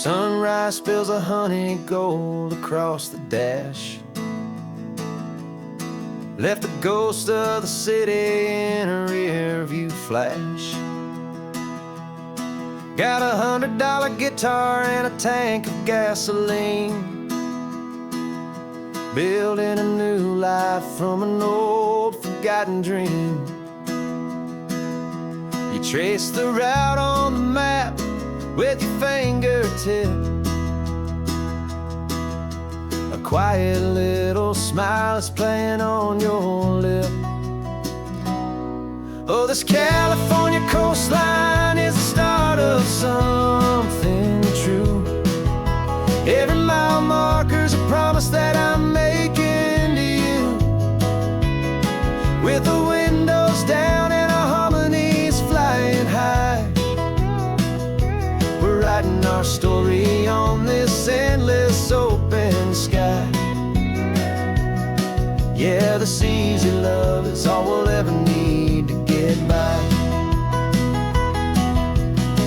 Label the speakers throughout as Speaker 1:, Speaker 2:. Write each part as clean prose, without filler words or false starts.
Speaker 1: Sunrise spills a honey gold across the dash. Left the ghost of the city in a rear view flash. Got $100 guitar and a tank of gasoline, building a new life from an old forgotten dream. You trace the route on the map with your fingertip. A quiet little smile is playing on your lip. Oh, this California coastline is the start of something true. Every mile marker's a promise that I'm making to you. With the windows down and our harmonies flying high, we're writing our story on this endless open sky. Yeah, this easy love is all we'll ever need to get by.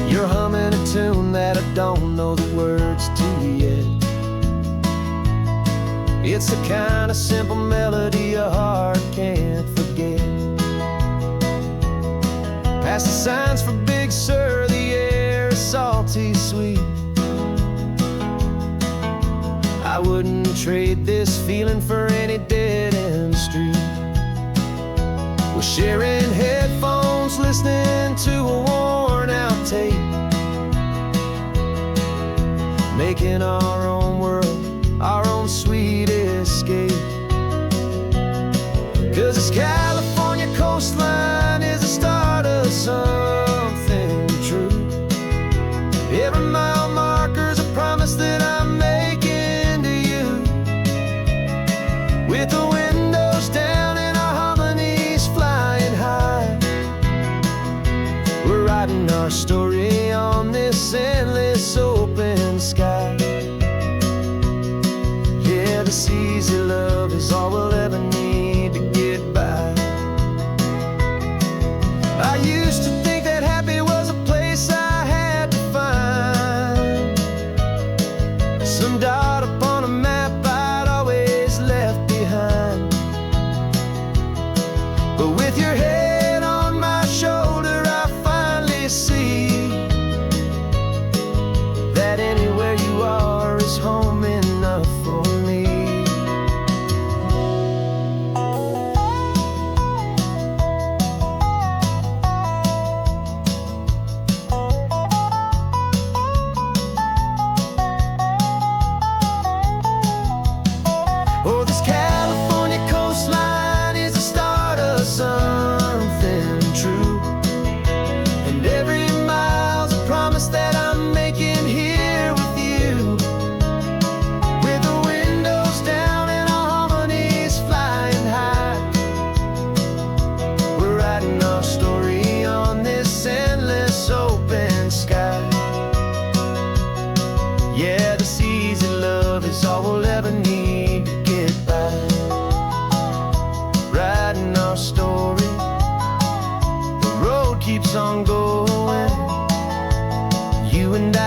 Speaker 1: You're humming a tune that I don't know the words to yet. It's the kind of simple melody your heart can't forget. Past the signs for Big Sur, the air is salty sweet. I wouldn't trade this feeling for any dead-end street. We're sharing headphones, listening to a worn-out tape, making our own world, our own sweet escape. 'Cause this California coastline is the start of something true. Every mile marker's a promise that I'm making to you. With the windows down and our harmonies flying high, we're writing our story on this endless open sky. Yeah, this easy love is all we'll ever need to get by. I used to think that happy was a place I had to find, some dot upon a map I'd always left behind. But with your head on my shoulder, I finally see that anywhere you are is home enough for me. Oh, this California coastline is the start of something true. And every mile's a promise that I'm making here with you. With the windows down and our harmonies flying high, we're writing our story on this endless open sky. Yeah, this easy love is all we'll ever need to get by. Writing our story, the road keeps on going, you and I.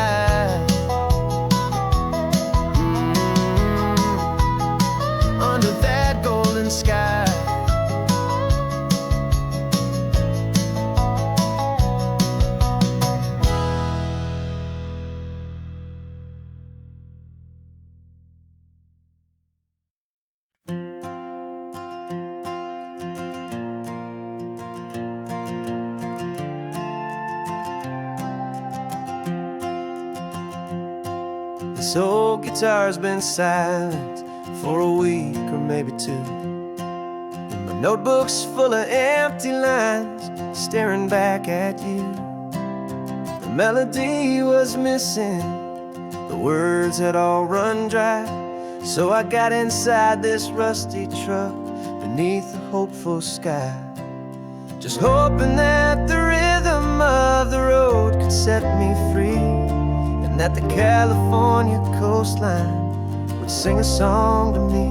Speaker 1: Under that golden sky. This old guitar's been silent for a week or maybe two, and my notebook's full of empty lines staring back at you. The melody was missing, the words had all run dry, so I got inside this rusty truck beneath the hopeful sky, just hoping that the rhythm of the road could set me free, and that the California coastline would sing a song to me.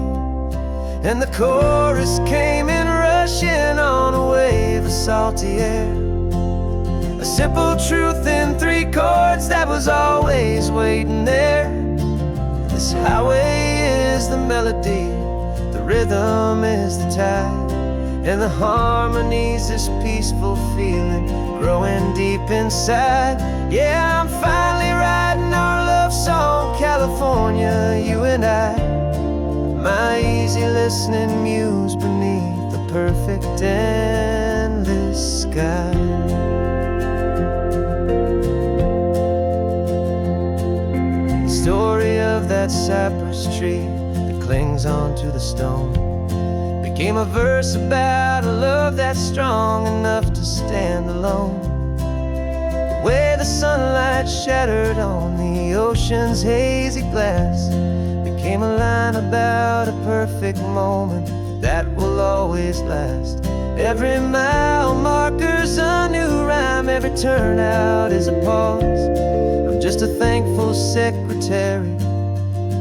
Speaker 1: And the chorus came in rushing on a wave of salty air, A simple truth in 3 chords that was always waiting there. This highway is the melody, the rhythm is the tide, and the harmony's this peaceful feeling growing deep inside. Yeah, I'm finally writing our love song, California, you and I. My easy listening muse beneath the perfect endless sky. The story of that cypress tree that clings onto the stone became a verse about a love that's strong enough to stand alone. The way the sunlight shattered on the ocean's hazy glass became a line about a perfect moment that will always last. Every mile marker's a new rhyme, every turnout is a pause. I'm just a thankful secretary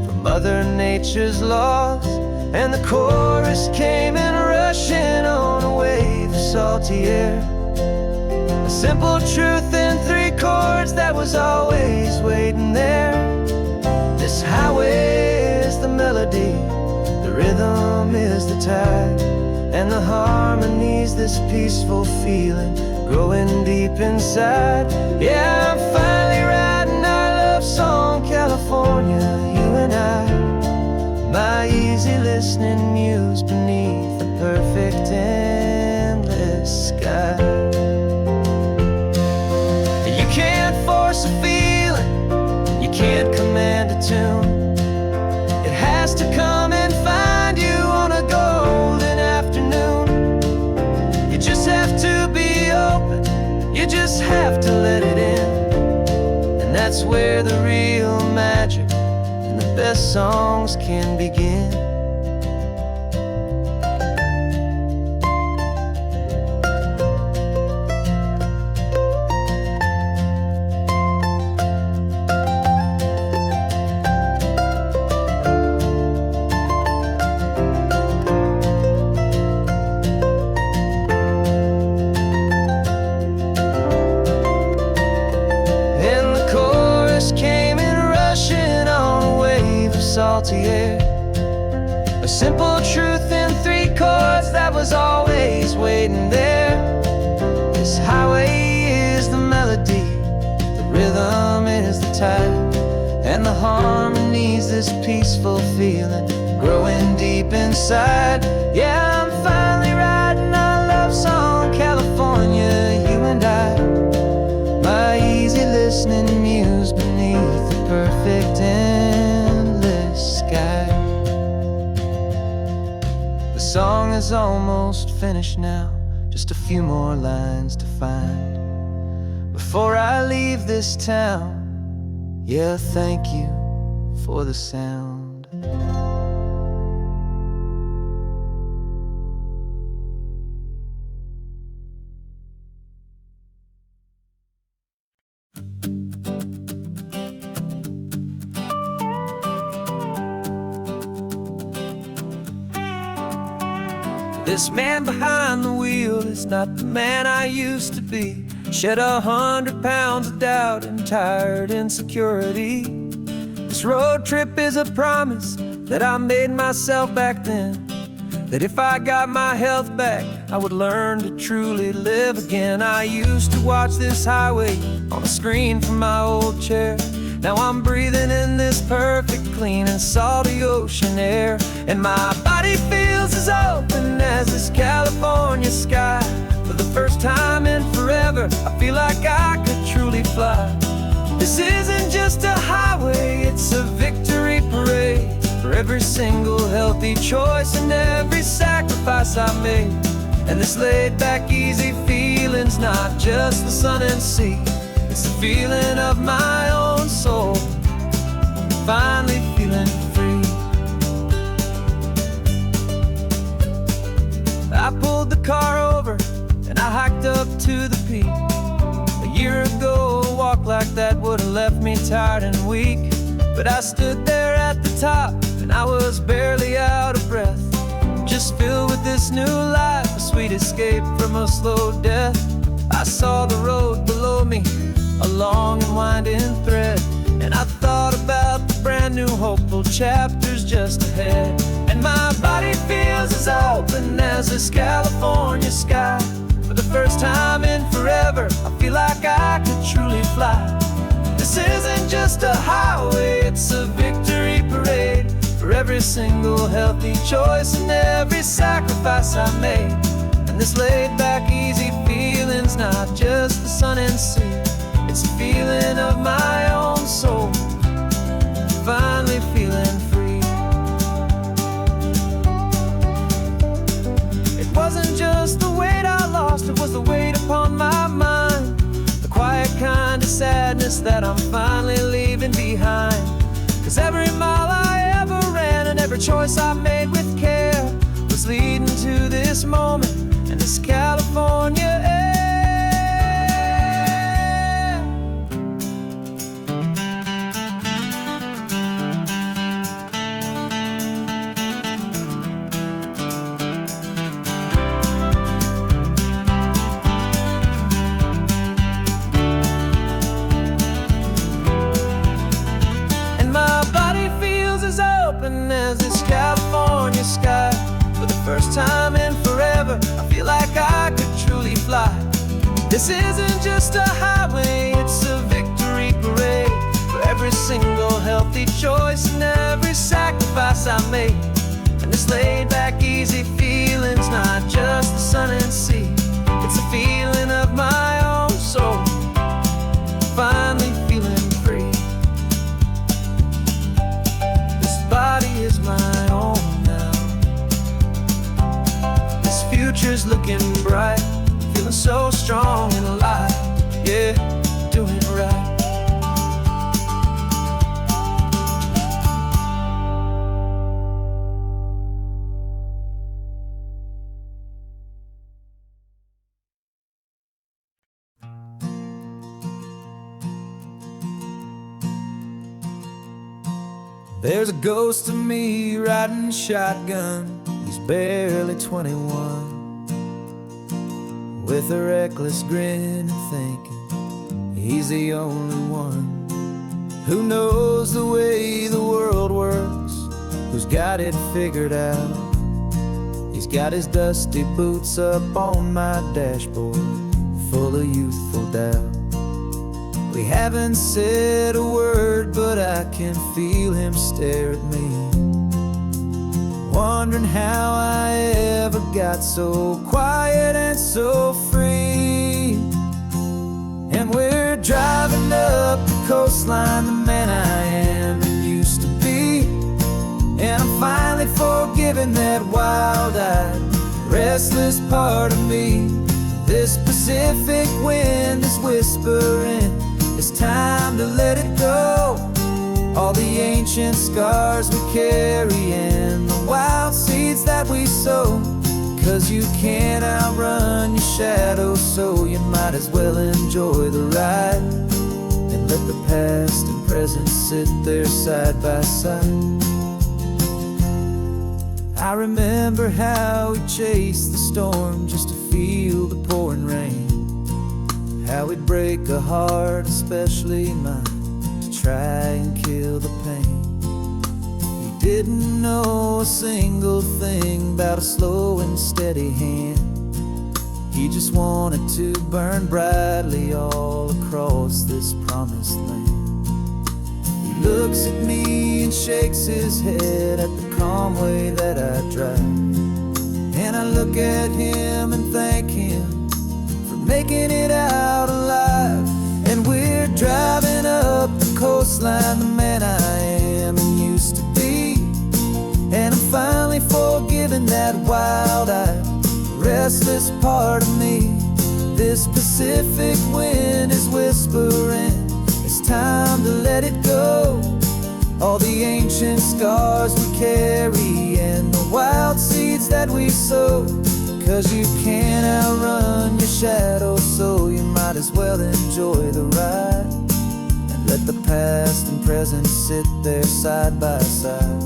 Speaker 1: for Mother Nature's laws. And the chorus came in rushing on a wave of salty air. A simple truth in 3 chords that was always waiting there. This highway is the melody, the rhythm is the tide, and the harmony's this peaceful feeling growing deep inside. Yeah, I'm finally writing our love song, California, you and I. My easy listening muse beneath the perfect endless sky. You can't force a feeling, you can't command a tune. It has to come and find you on a golden afternoon. You just have to be open, you just have to let it in. And that's where the real magic, the best songs can begin. And the chorus came in rushing on a wave of salty air. A simple truth in 3 chords that was always waiting there. This highway is the melody, the rhythm is the tide, and the harmony's this peaceful feeling growing deep inside. Yeah, I'm finally writing our love song, California, you and I. My easy listening muse beneath the perfect endless sky. The song is almost finished now, just a few more lines to find before I leave this town. Yeah, thank you for the sound. This man behind the wheel is not the man I used to be. Shed 100 pounds of doubt and tired insecurity. This road trip is a promise that I made myself back then, that if I got my health back, I would learn to truly live again. I used to watch this highway on a screen from my old chair. Now I'm breathing in this perfect, clean and salty ocean air, and my body feels as open as this California sky. For the first time in forever, I feel like I could truly fly. This isn't just a highway, it's a victory parade for every single healthy choice and every sacrifice I made. And this laid back, easy feeling's not just the sun and sea, it's the feeling of my own soul, finally feeling free. I pulled the car over and I hiked up to the peak. A year ago, a walk like that would have left me tired and weak. But I stood there at the top and I was barely out of breath, just filled with this new life, a sweet escape from a slow death. I saw the road below me, a long and winding thread, and I thought about the brand new hopeful chapters just ahead. And my body feels as open as this California sky. For the first time in forever, I feel like I could truly fly. This isn't just a highway, it's a victory parade for every single healthy choice and every sacrifice I made. And this laid-back, easy feeling's not just the sun and sea, it's a feeling of my own soul, finally feeling free. It wasn't just the weight I lost, it was the weight upon my mind, the quiet kind of sadness that I'm finally leaving behind. 'Cause every mile I ever ran and every choice I made with care was leading to this moment and this California air. As this California sky, for the first time in forever, I feel like I could truly fly. This isn't just a highway, it's a victory parade for every single healthy choice and every sacrifice I made. And this laid-back, easy feeling's not just the sun and sea, it's a feeling of my own soul, finally feeling free. Body is my own now. This future's looking bright, feeling so strong and alive. Yeah, doing right. There's a ghost of me riding shotgun. He's barely 21, with a reckless grin and thinking he's the only one who knows the way the world works, who's got it figured out. He's got his dusty boots up on my dashboard, full of youthful doubt. We haven't said a word, but I can feel him stare at me, wondering how I ever got so quiet and so free. And we're driving up the coastline, the man I am and used to be. And I'm finally forgiving that wild-eyed, restless part of me. This Pacific wind is whispering, it's time to let it go. All the ancient scars we carry and the wild seeds that we sow. 'Cause you can't outrun your shadow, so you might as well enjoy the ride and let the past and present sit there side by side. I remember how we chased the storm just to feel the pouring rain, how we'd break a heart, especially mine, to try and kill the pain. He didn't know a single thing about a slow and steady hand. He just wanted to burn brightly all across this promised land. He looks at me and shakes his head at the calm way that I drive, and I look at him and thank him for making it out alive. And we're driving up the coastline, the man I am and used to be. And I'm finally forgiving that wild-eyed, restless part of me. This Pacific wind is whispering, it's time to let it go. All the ancient scars we carry and the wild seeds that we sow. 'Cause you can't outrun your shadow, so you might as well enjoy the ride and let the past and present sit there side by side.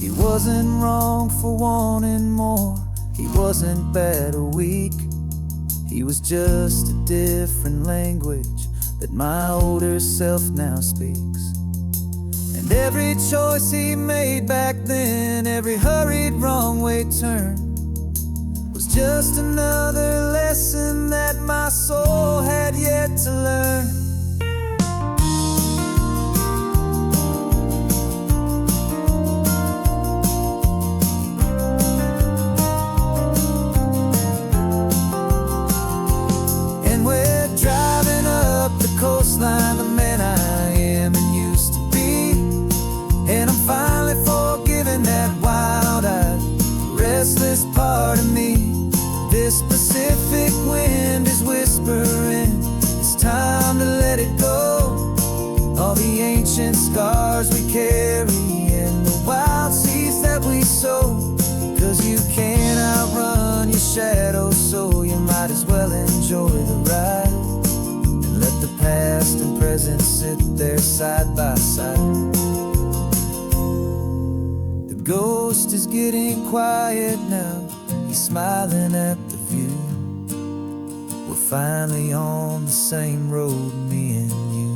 Speaker 1: He wasn't wrong for wanting more, he wasn't bad or weak.
Speaker 2: He was just a different language that my older self now speaks. And every choice he made back then, every hurried wrong way turn, was just another lesson that my soul had yet to learn. And we're driving up the coastline, the man I am and used to be. And I'm finally forgiving that wild-eyed, restless part of me. This Pacific wind is whispering, it's time to let it go. All the ancient scars we carry and the wild seeds that we sow. 'Cause you can't outrun your shadow, so you might as well enjoy the ride. And let the past and present sit there side by side. The ghost is getting quiet now, he's smiling at the view. We're finally on the same road, me and you.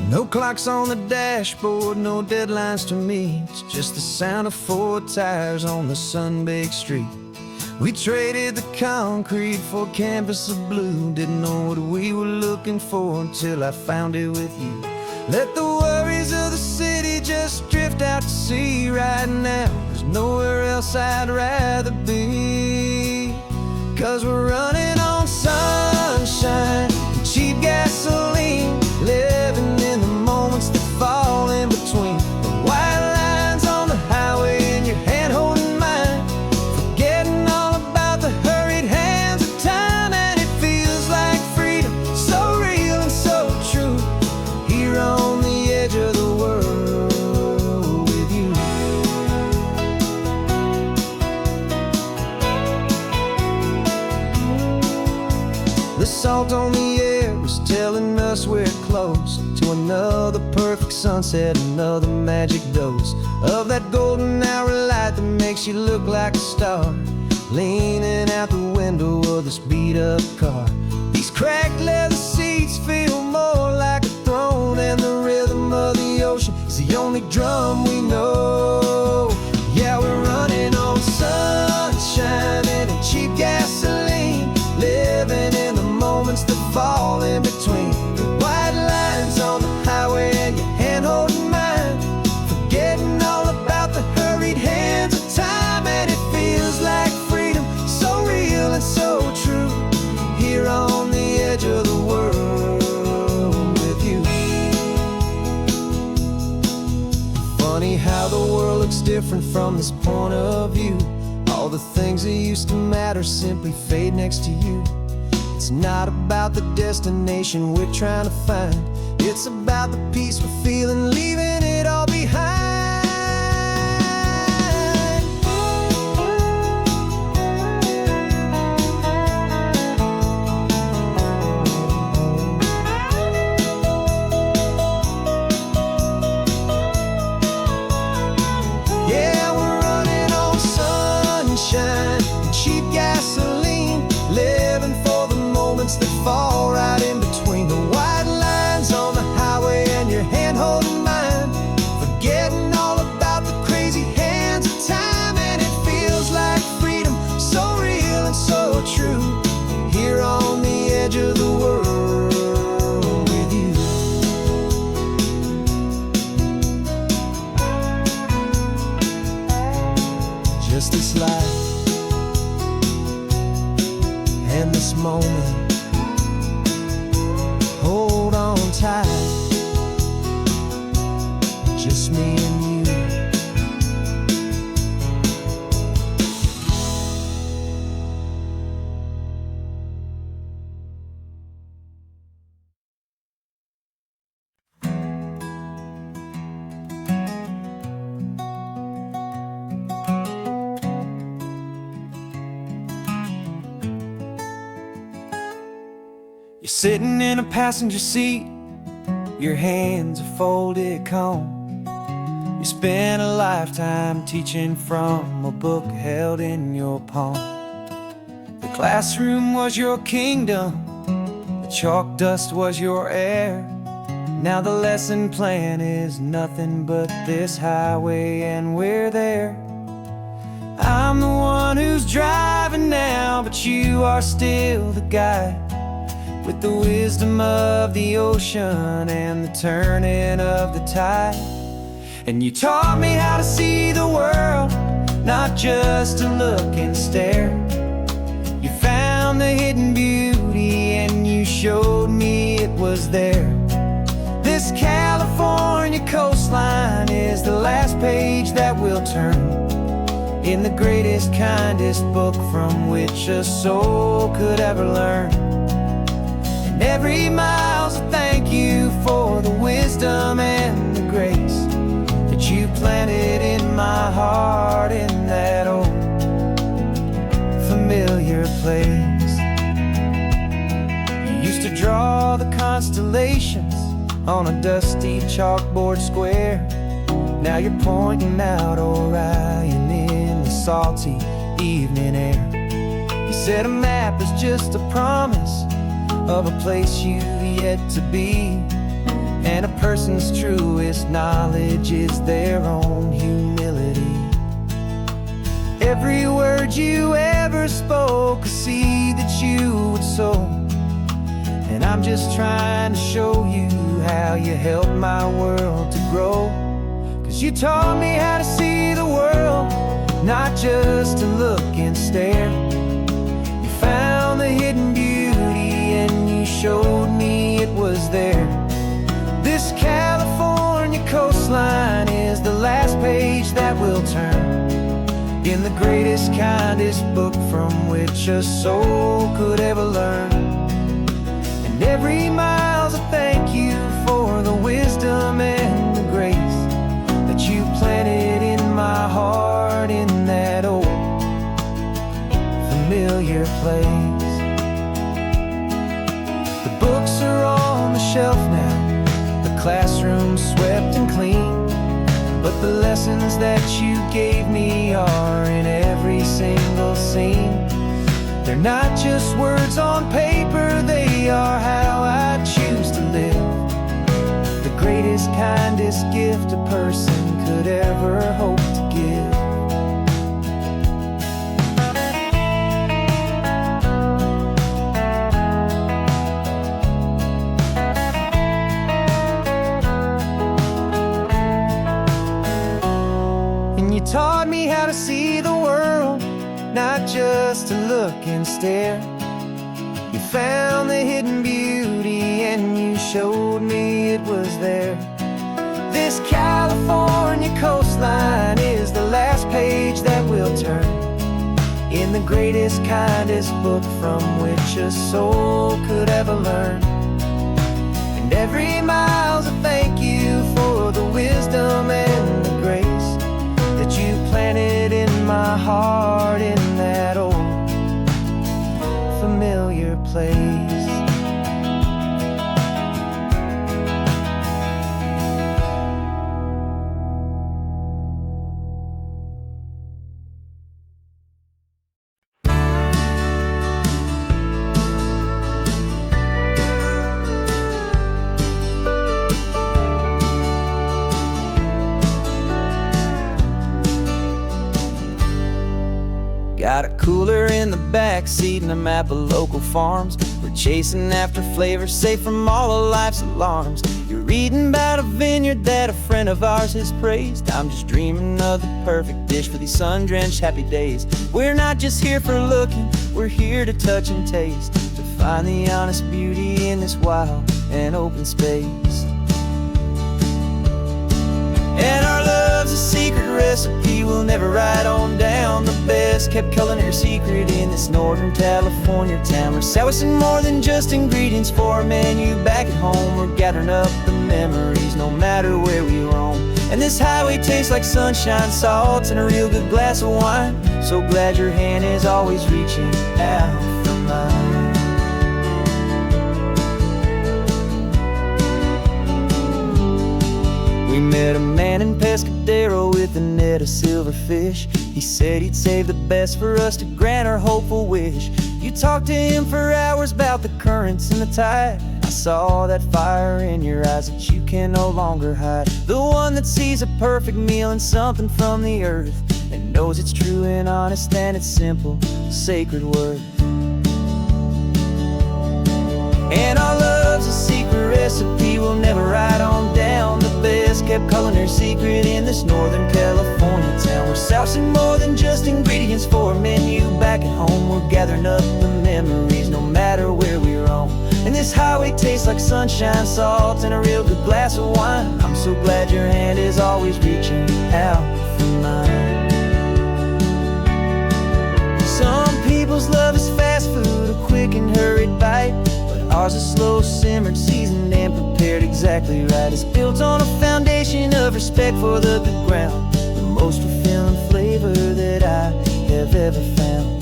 Speaker 2: No clocks on the dashboard, no deadlines to meet. It's just the sound of 4 tires on the sun-baked street. We traded the concrete for a canvas of blue. Didn't know what we were looking for until I found it with you. Let the worries of the city just drift out to sea right now. There's nowhere else I'd rather be. 'Cause we're running on sunshine and cheap gasoline, living in the moments that fall in between. The white lines on the highway and your hand holding mine, forgetting all about the hurried hands of time. And it feels like freedom, so real and so true, here on the edge of the world with you. The salt on the air is telling us we're close to another perfect sunset, another magic dose of that golden hour light that makes you look like a star, leaning out the window of this beat-up car. These cracked leather seats feel more like a throne, and the rhythm of the ocean is the only drum we know. Yeah, we're running on sunshine and cheap gasoline, living in the moments that fall in between. The white lines on the highway and your hand holding mine, forgetting all about the hurried hands of time. And it feels like freedom, so real and so true, here on the edge of the world with you. Funny how the world looks different from this point of view. All the things that used to matter simply fade next to you. It's not about the destination we're trying to find, it's about the peace we're feeling, leaving it all behind. Yeah, we're running on sunshine and cheap gasoline, living for the moments that fall right in between. The white lines on the highway and your hand holding mine, forgetting all about the crazy hands of time. And it feels like freedom, so real and so true, here on the edge of the world with you. Just this life and this moment, hold on tight, just me and you. You're sitting in a passenger seat, your hands are folded calm. You spent a lifetime teaching from a book held in your palm. The classroom was your kingdom, the chalk dust was your air. Now the lesson plan is nothing but this highway and we're there. I'm the one who's driving now, but you are still the guide, with the wisdom of the ocean and the turning of the tide. And you taught me how to see the world, not just to look and stare. You found the hidden beauty and you showed me it was there. This California coastline is the last page that we'll turn in the greatest, kindest book from which a soul could ever learn. And every mile's a thank you for the wisdom and the grace that you planted in my heart in that old familiar place. You used to draw the constellations on a dusty chalkboard square. Now you're pointing out Orion in the salty evening air. You said a map is just a promise of a place you've yet to be, and a person's truest knowledge is their own humility. Every word you ever spoke, a seed that you would sow, and I'm just trying to show you how you helped my world to grow. 'Cause you taught me how to see the world, not just to look and stare. You found the hidden beauty and you showed me it was there. This California coastline is the last page that we'll turn in the greatest, kindest book from which a soul could ever learn. And every mile's a thank you for the wisdom and the grace that you planted in my heart in that old familiar place. The books are on the shelf now, the classroom swept and clean, but the lessons that you gave me are in every single scene. They're not just words on paper, they are how I choose to live. The greatest, kindest gift a person could ever hope to give. And you taught me how to see the world, not just to look and stare. You found the hidden beauty and you showed me it was there. This California coastline is the last page that we'll turn in the greatest, kindest book from which a soul could ever learn. And every mile's a thank you for the wisdom and the grace that you planted in my heart in that old familiar place. Got a cooler in the back seat and a map of local farms. We're chasing after flavors safe from all of life's alarms. You're reading about a vineyard that a friend of ours has praised. I'm just dreaming of the perfect dish for these sun-drenched happy days. We're not just here for looking, we're here to touch and taste, to find the honest beauty in this wild and open space. And our love's a secret recipe we'll never write on down. The best kept culinary secret in this Northern California town. We're selling more than just ingredients for a menu back at home. We're gathering up the memories no matter where we roam. And this highway tastes like sunshine, salt, and a real good glass of wine. So glad your hand is always reaching out for mine. Pescadero with a net of silverfish. He said he'd save the best for us to grant our hopeful wish. You talked to him for hours about the currents and the tide. I saw that fire in your eyes that you can no longer hide. The one that sees a perfect meal and something from the earth, and knows it's true and honest and it's simple, sacred word. And our love's a secret recipe we'll never write on down. The best kept culinary secret in this Northern California town. We're sourcing more than just ingredients for a menu. Back at home we're gathering up the memories no matter where we roam. And this highway tastes like sunshine, salt, and a real good glass of wine. I'm so glad your hand is always reaching out for mine. Some people's love is fast food, a quick and hurried bite. Ours is slow simmered, seasoned and prepared exactly right. It's built on a foundation of respect for the good ground, the most fulfilling flavor that I have ever found.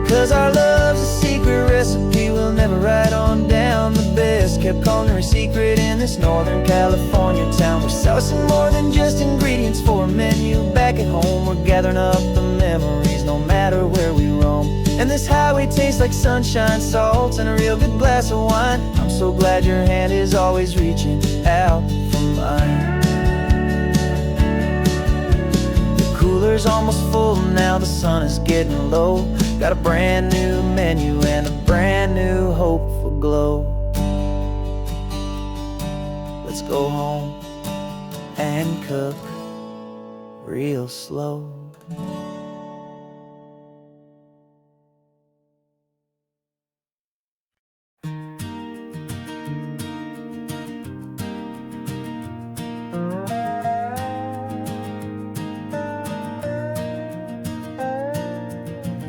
Speaker 2: 'Cause our love's a secret recipe we'll never write on down. The best kept culinary secret in this Northern California town. We're sourcing more than just ingredients for a menu. Back at home we're gathering up the memories no matter where we roam. And this highway tastes like sunshine, salt, and a real good glass of wine. I'm so glad your hand is always reaching out for mine. The cooler's almost full now, the sun is getting low. Got a brand new menu and a brand new hopeful glow. Let's go home and cook real slow.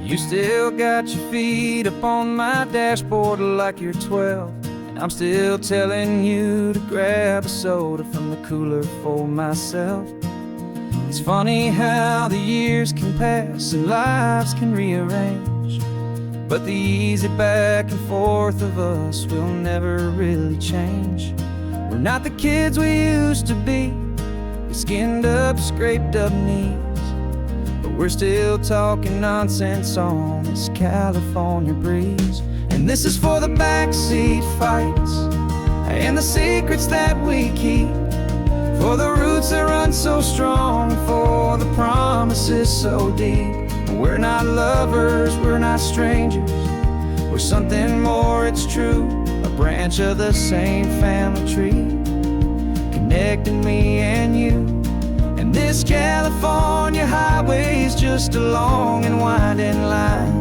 Speaker 2: You still got your feet up on my dashboard like you're 12, and I'm still telling you to grab a soda from the cooler for myself. It's funny how the years can pass and lives can rearrange, but the easy back and forth of us will never really change. We're not the kids we used to be, with skinned up, scraped up knees, but we're still talking nonsense on this California breeze. And this is for the backseat fights and the secrets that we keep, for the roots that run so strong, for the promises so deep. We're not lovers, we're not strangers, we're something more, it's true. A branch of the same family tree, connecting me and you. And this California highway is just a long and winding line,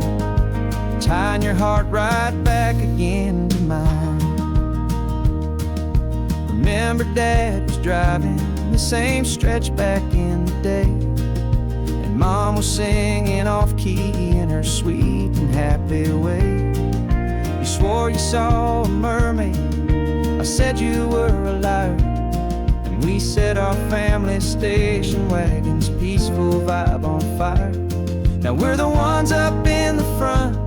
Speaker 2: tying your heart right back again to mine. Remember Dad was driving the same stretch back in the day, and Mom was singing off-key in her sweet and happy way. You swore you saw a mermaid, I said you were a liar. We set our family station wagon's peaceful vibe on fire. Now we're the ones up in the front,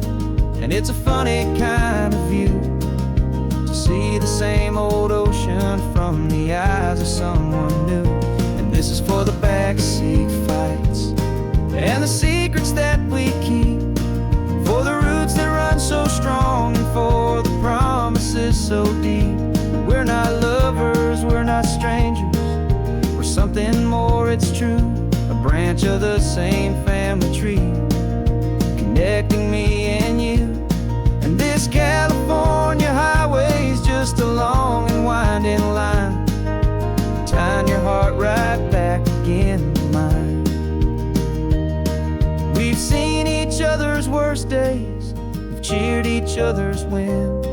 Speaker 2: and it's a funny kind of view to see the same old ocean from the eyes of someone new. And this is for the backseat fights and the secrets that we keep, for the roots that run so strong and for the promises so deep. We're not lovers, we're not strangers, we're something more, it's true. A branch of the same family tree, connecting me and you. And this California highway is just a long and winding line, tying your heart right back again to mine. We've seen each other's worst days, we've cheered each other's wins.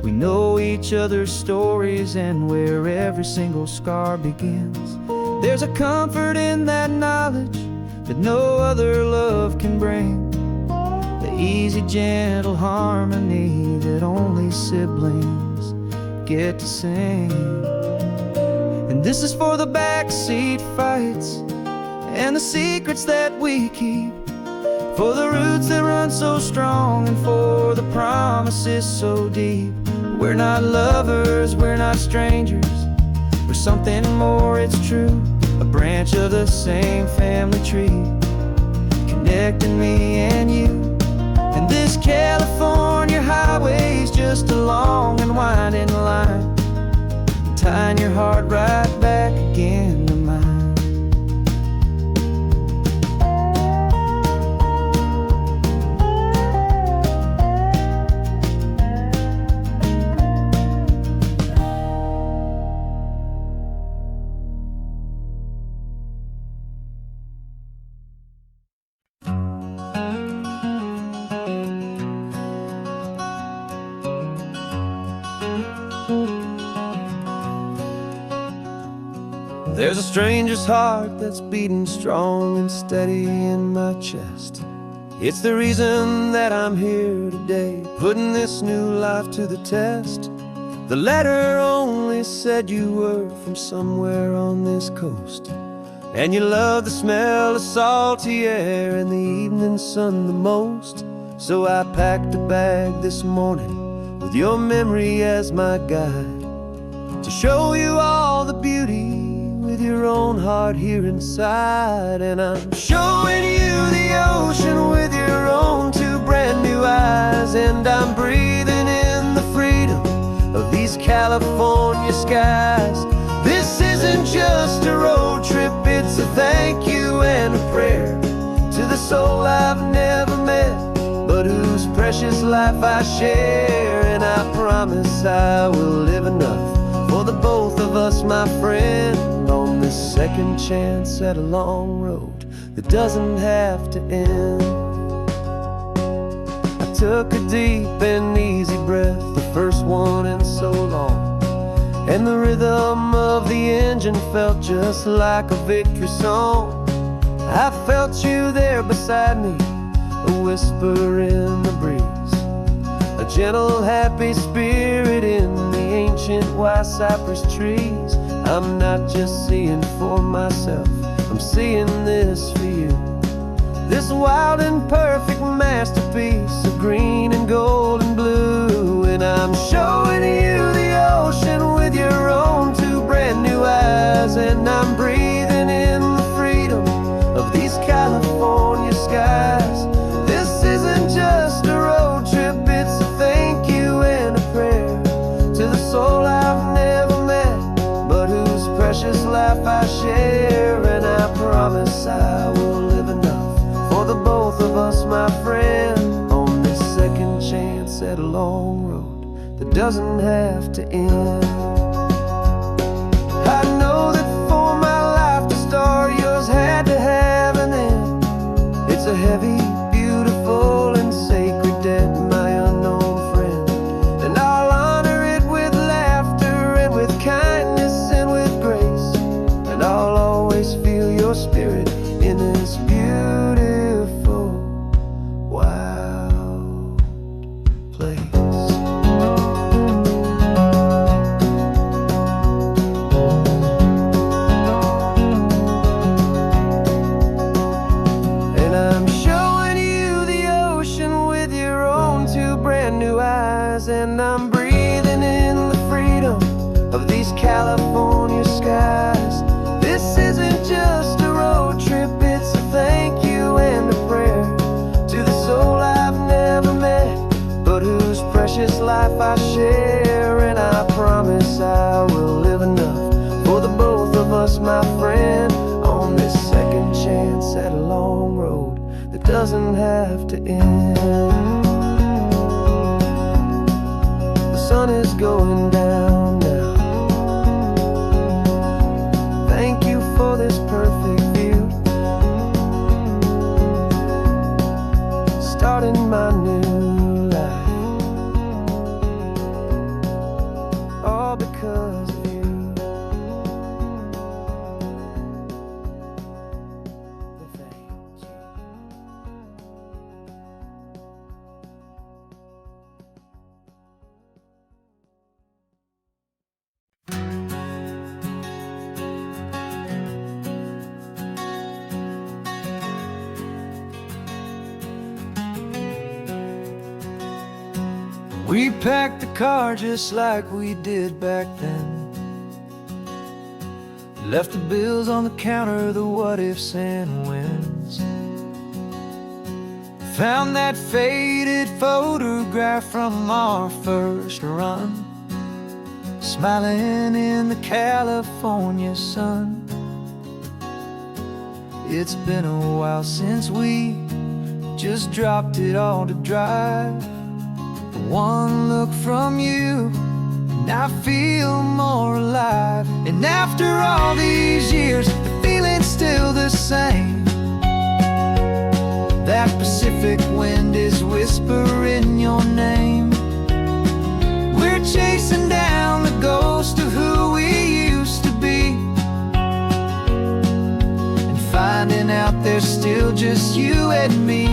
Speaker 2: We know each other's stories and where every single scar begins. There's a comfort in that knowledge that no other love can bring, the easy, gentle harmony that only siblings get to sing. And this is for the backseat fights and the secrets that we keep, for the roots that run so strong and for the promises so deep. We're not lovers, we're not strangers, we're something more, it's true. A branch of the same family tree, connecting me and you. And this California highway's just a long and winding line, tying your heart right back again to mine. There's a stranger's heart that's beating strong and steady in my chest. It's the reason that I'm here today, putting this new life to the test. The letter only said you were from somewhere on this coast, and you love the smell of salty air and the evening sun the most. So I packed a bag this morning with your memory as my guide, to show you all the beauty with your own heart here inside. And I'm showing you the ocean with your own two brand new eyes, and I'm breathing in the freedom of these California skies. This isn't just a road trip, it's a thank you and a prayer to the soul I've never met, but whose precious life I share. And I promise I will live enough for the both of us, my friend, on this second chance at a long road that doesn't have to end. I took a deep and easy breath, the first one in so long, and the rhythm of the engine felt just like a victory song. I felt you there beside me, a whisper in the breeze, a gentle happy spirit in the ancient white cypress trees. I'm not just seeing for myself, I'm seeing this for you. This wild and perfect masterpiece of green and gold and blue. And I'm showing you the ocean with your own two brand new eyes, and I'm breathing in the freedom of these California skies. This isn't just a road trip, it's a thank you and a prayer to the soul I've never met, but whose precious life I share. And I promise I will live enough for the both of us, my friend, on this second chance at a long road that doesn't have to end. I know that for my life to start, yours had to have an end. It's a heavy, beautiful, and sacred debt, my unknown friend, and I'll honor it with laughter and with kindness and with grace, and I'll always feel your spirit in this beautiful, wild place. And I'm showing you the ocean with your own two brand new eyes, and I'm breathing in the freedom of these California skies. This isn't just a road trip, it's a thank you and a prayer to the soul I've never met, but whose precious life I share. And I promise I will live enough for the both of us, my friend, on this second chance at a long road that doesn't have to end. The sun is going down now. Thank you for this perfect view, starting my new life, all because of you. Thank you. We packed the car just like we did back then. Left the bills on the counter, the what ifs and whens. Found that faded photograph from our first run, smiling in the California sun. It's been a while since we just dropped it all to drive. One look from you and I feel more alive. And after all these years, the feeling's still the same. That Pacific wind is whispering your name. We're chasing down the ghost of who we used to be, and finding out there's still just you and me.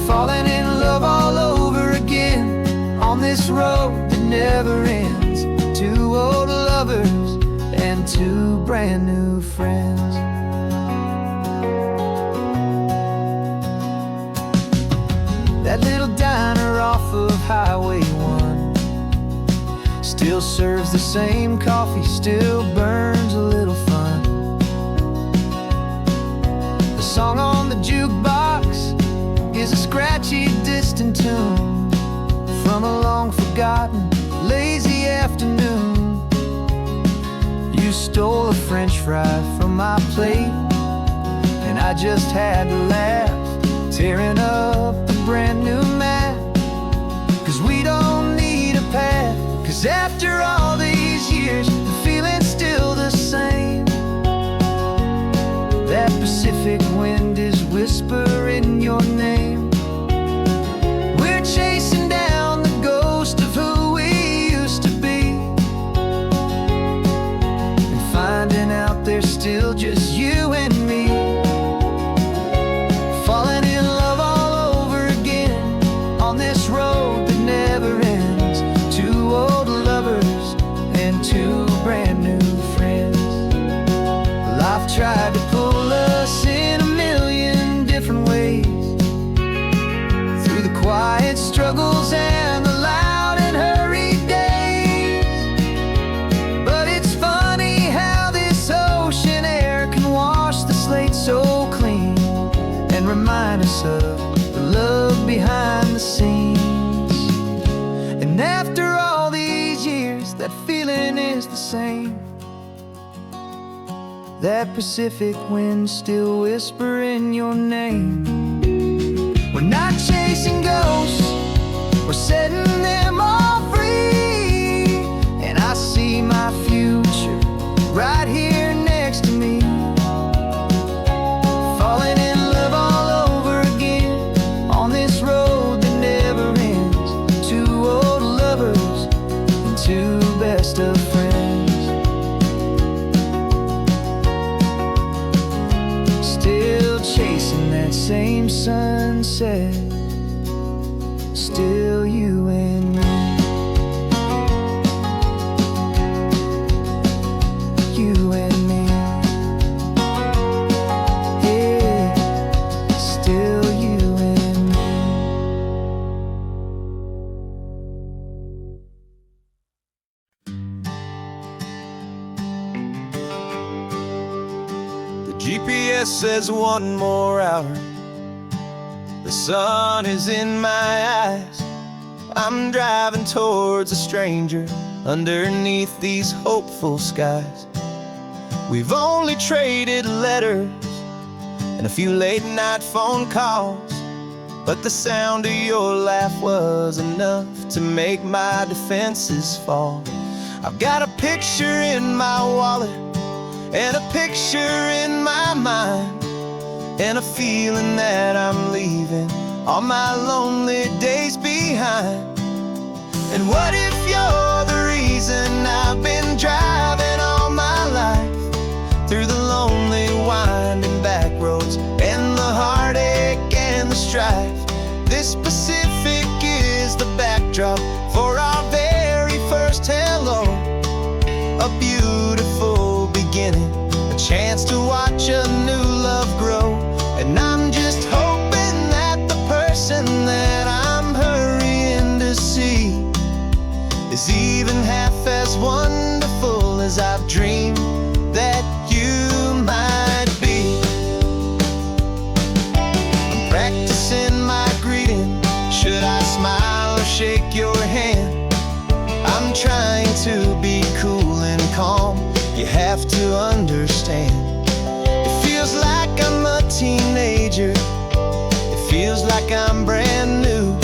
Speaker 2: Falling in love all over again on this road that never ends. Two old lovers and two brand new friends. That little diner off of Highway 1 still serves the same coffee, still burns a little fun. The song on the jukebox is a scratchy, distant tune from a long-forgotten, lazy afternoon. You stole a French fry from my plate, and I just had to laugh, tearing up the brand new map. 'Cause we don't need a path, 'cause after all these years, the feeling's still the same. That Pacific wind is whispering your name. We're chasing down the ghost of who we used to be, and finding out there's still just you and me. Falling in love all over again on this road that never ends. Two old lovers and two brand new friends. Life tried to pull us in a million different ways, through the quiet struggles and the loud and hurried days. But it's funny how this ocean air can wash the slate so clean, and remind us of the love behind the scenes. And after all these years, that feeling is the same. That Pacific wind still whispering your name. We're not chasing ghosts, we're setting them all free. And I see my future right here next to me. Falling in love all over again on this road that never ends. Two old lovers and two best of friends. Still chasing that same sunset, still you and me. You and me. Yeah, still you and me.
Speaker 1: The GPS says one more hour. The sun is in my eyes. I'm driving towards a stranger underneath these hopeful skies. We've only traded letters and a few late night phone calls, but the sound of your laugh was enough to make my defenses fall. I've got a picture in my wallet and a picture in my mind, and a feeling that I'm leaving all my lonely days behind. And what if you're the reason I've been driving all my life, through the lonely winding back roads and the heartache and the strife? This Pacific is the backdrop for our very first hello, a beautiful beginning, a chance to watch a new love grow. And I'm just hoping that the person that I'm hurrying
Speaker 2: is even half as wonderful as I've dreamed that you might be. I'm practicing my greeting. Should I smile or shake your hand? I'm trying to be cool and calm. You have to understand. It feels like I'm a teenager. It feels like I'm brand new.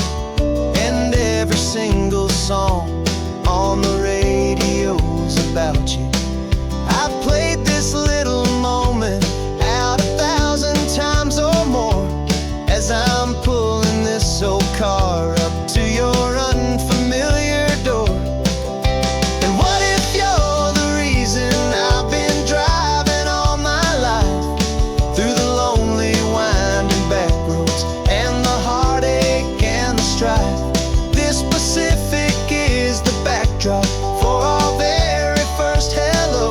Speaker 2: And every single song on the radio's about you. I've played this little moment out 1,000 times or more as I'm pulling this old car up to your unfamiliar door. And what if you're the reason I've been driving all my life through the lonely winding back roads and the heartache and the strife? This Pacific is the backdrop for our very first hello.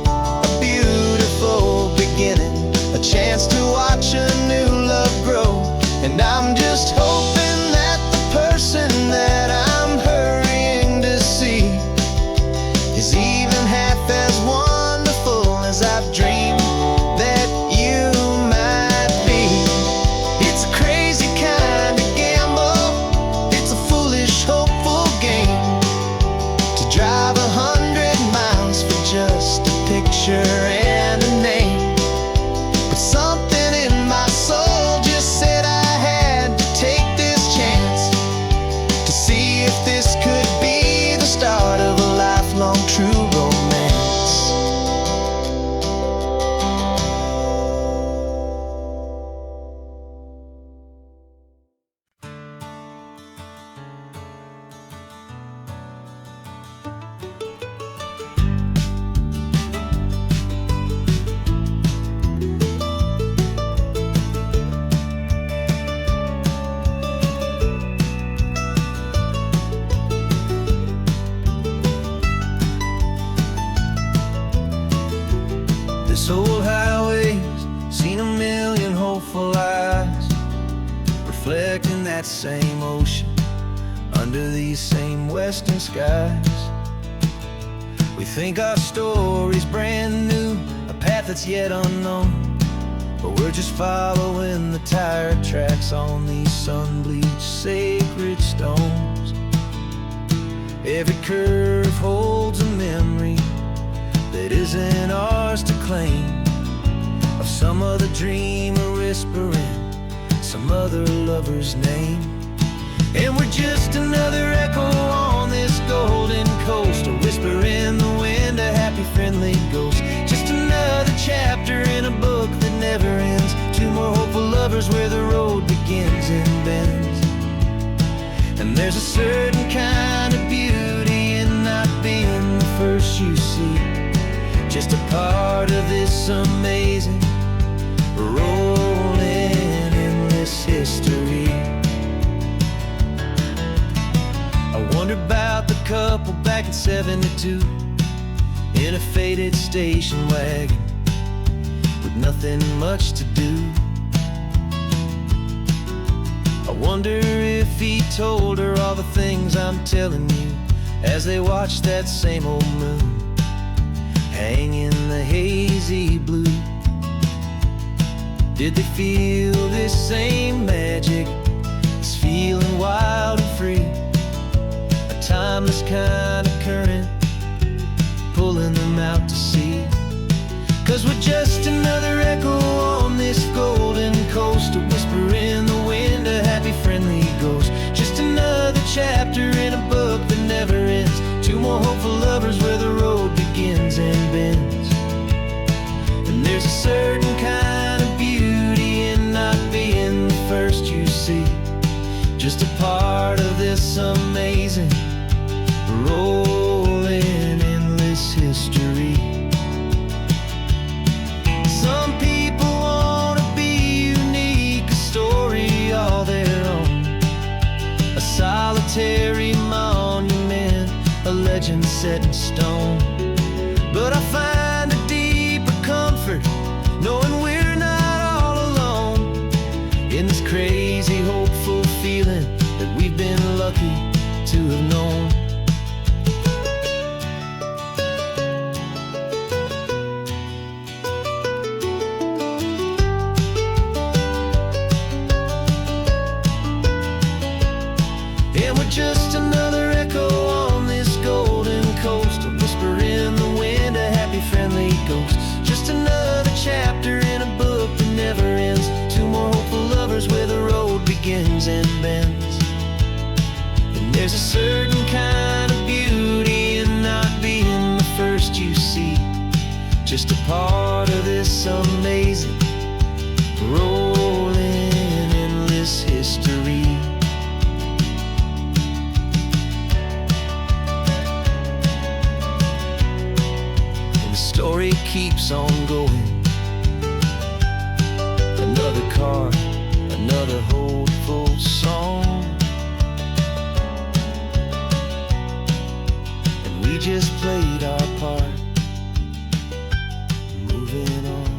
Speaker 2: A beautiful beginning, a chance to watch a new love grow. And I'm just hoping that the person that I'm hurrying to see is even half as wonderful as I've dreamed that you might be. It's a crazy kind of gamble. It's a foolish, hopeful game to drive 100 miles for just a picture and a name. But something in my soul just said I had to take this chance to see if this could be the start of a lifelong true romance. This old highway's seen a million hopeful eyes reflecting that same ocean under these same western skies. We think our story's brand new, a path that's yet unknown, but we're just following the tire tracks on these sun-bleached sacred stones. Every curve holds a memory that isn't ours to claim, of some other dreamer whispering some other lover's name. And we're just another echo on this golden coast, a whisper in the wind, a happy friendly ghost. Just another chapter in a book that never ends. Two more hopeful lovers where the road begins and bends. And there's a certain kind of beauty in not being the first you see, just a part of this amazing rolling endless history. I wonder about the couple back in '72 in a faded station wagon with nothing much to do. I wonder if he told her all the things I'm telling you as they watched that same old moon hang in the hazy blue. Did they feel this same magic, this feeling wild and free, a timeless kind of current pulling them out to sea? 'Cause we're just another echo on this golden coast, a whisper in the wind, a happy friendly ghost. Just another chapter in a book that never ends. Two more hopeful lovers where the road begins and bends. And there's a certain kind of beauty in not being the first you see, just a part of this amazing rolling endless history. Some people wanna be unique, a story all their own, a solitary monument, a legend set in stone. But I find a deeper comfort knowing we're not all alone in this crazy hopeful feeling that we've been lucky to have known.
Speaker 1: And we're just another echo on this golden coast, a whisper in the wind, a happy friendly ghost. Just another chapter in a book that never ends. Two more hopeful lovers where the road begins and bends. And there's a certain kind of beauty in not being the first you see, just a part of this amazing rolling endless history. And the story keeps on going. Another card, another hopeful song, and we just played our part, moving on.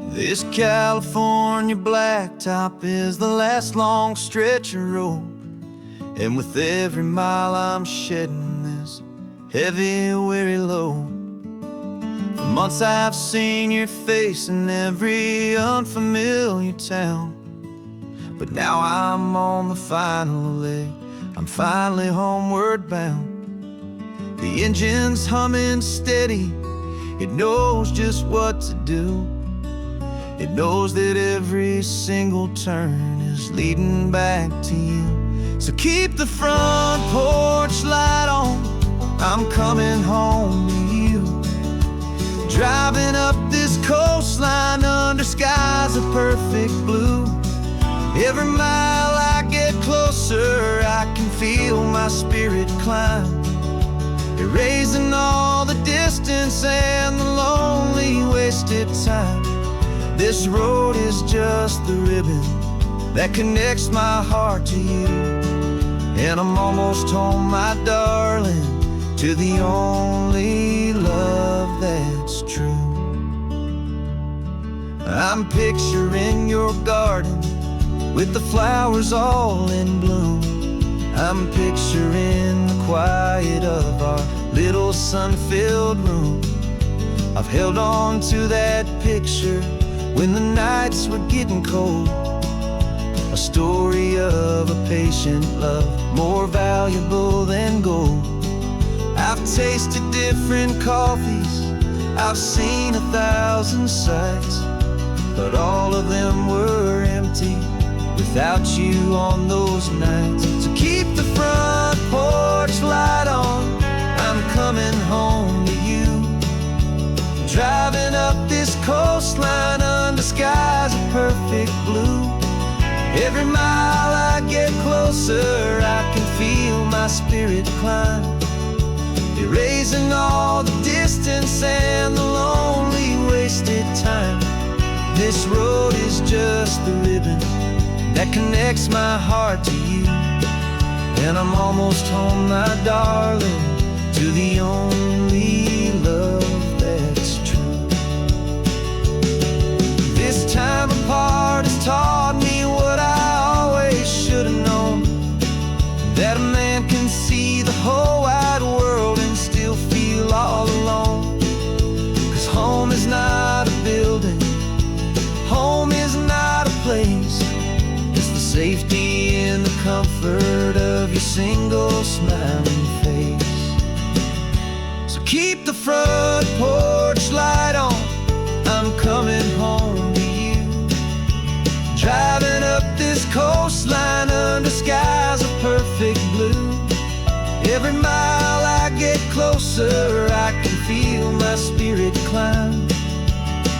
Speaker 2: This California blacktop is the last long stretch of road, and with every mile I'm shedding this heavy, weary load. For months I've seen your face in every unfamiliar town, but now I'm on the final leg, I'm finally homeward bound. The engine's humming steady, it knows just what to do. It knows that every single turn is leading back to you. So keep the front porch light on, I'm coming home to you. Driving up this coastline under skies of perfect blue. Every mile I get closer, I can feel my spirit climb, erasing all the distance and the lonely wasted time. This road is just the ribbon that connects my heart to you, and I'm almost home, my darling, to the only love that's true. I'm picturing your garden with the flowers all in bloom. I'm picturing the quiet of our little sun-filled room. I've held on to that picture when the nights were getting cold, a story of a patient love, more valuable than gold. I've tasted different coffees, I've seen 1,000 sights, but all of them were empty without you on those nights. So keep the front porch light on, I'm coming home to you. Driving up this coastline under skies of perfect blue. Every mile I get closer, I can feel my spirit climb, erasing all the distance and the lonely wasted time. This road is just the ribbon that connects my heart to you, and I'm almost home, my darling, to the only love that's true. This time apart has taught me what I always should have known, that a man can see the whole wide world and still feel all alone. 'Cause home is not a building, home is not a place, it's the safety and the comfort of your single smiling face. So keep the front porch light on, I'm coming home to you. Driving up this coastline under skies of perfect blue. Every mile I get closer, I can feel my spirit climb,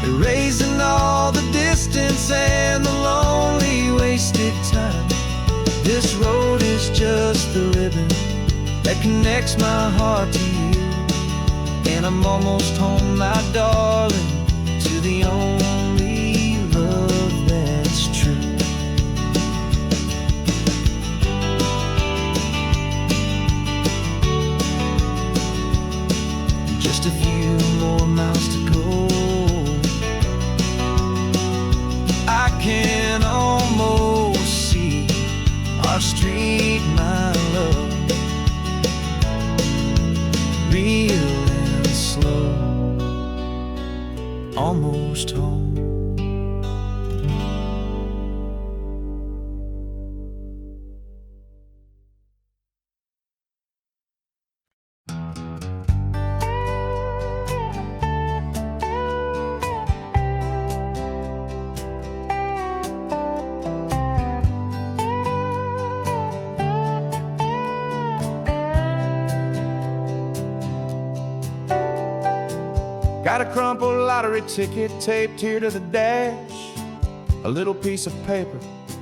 Speaker 2: erasing all the distance and the lonely wasted time. This road is just the ribbon that connects my heart to you, and I'm almost home, my darling, to the only love that's true. just a few more miles to go. I can almost see our street, my love, real and slow, almost home.
Speaker 1: Got a crumpled lottery ticket taped here to the dash, a little piece of paper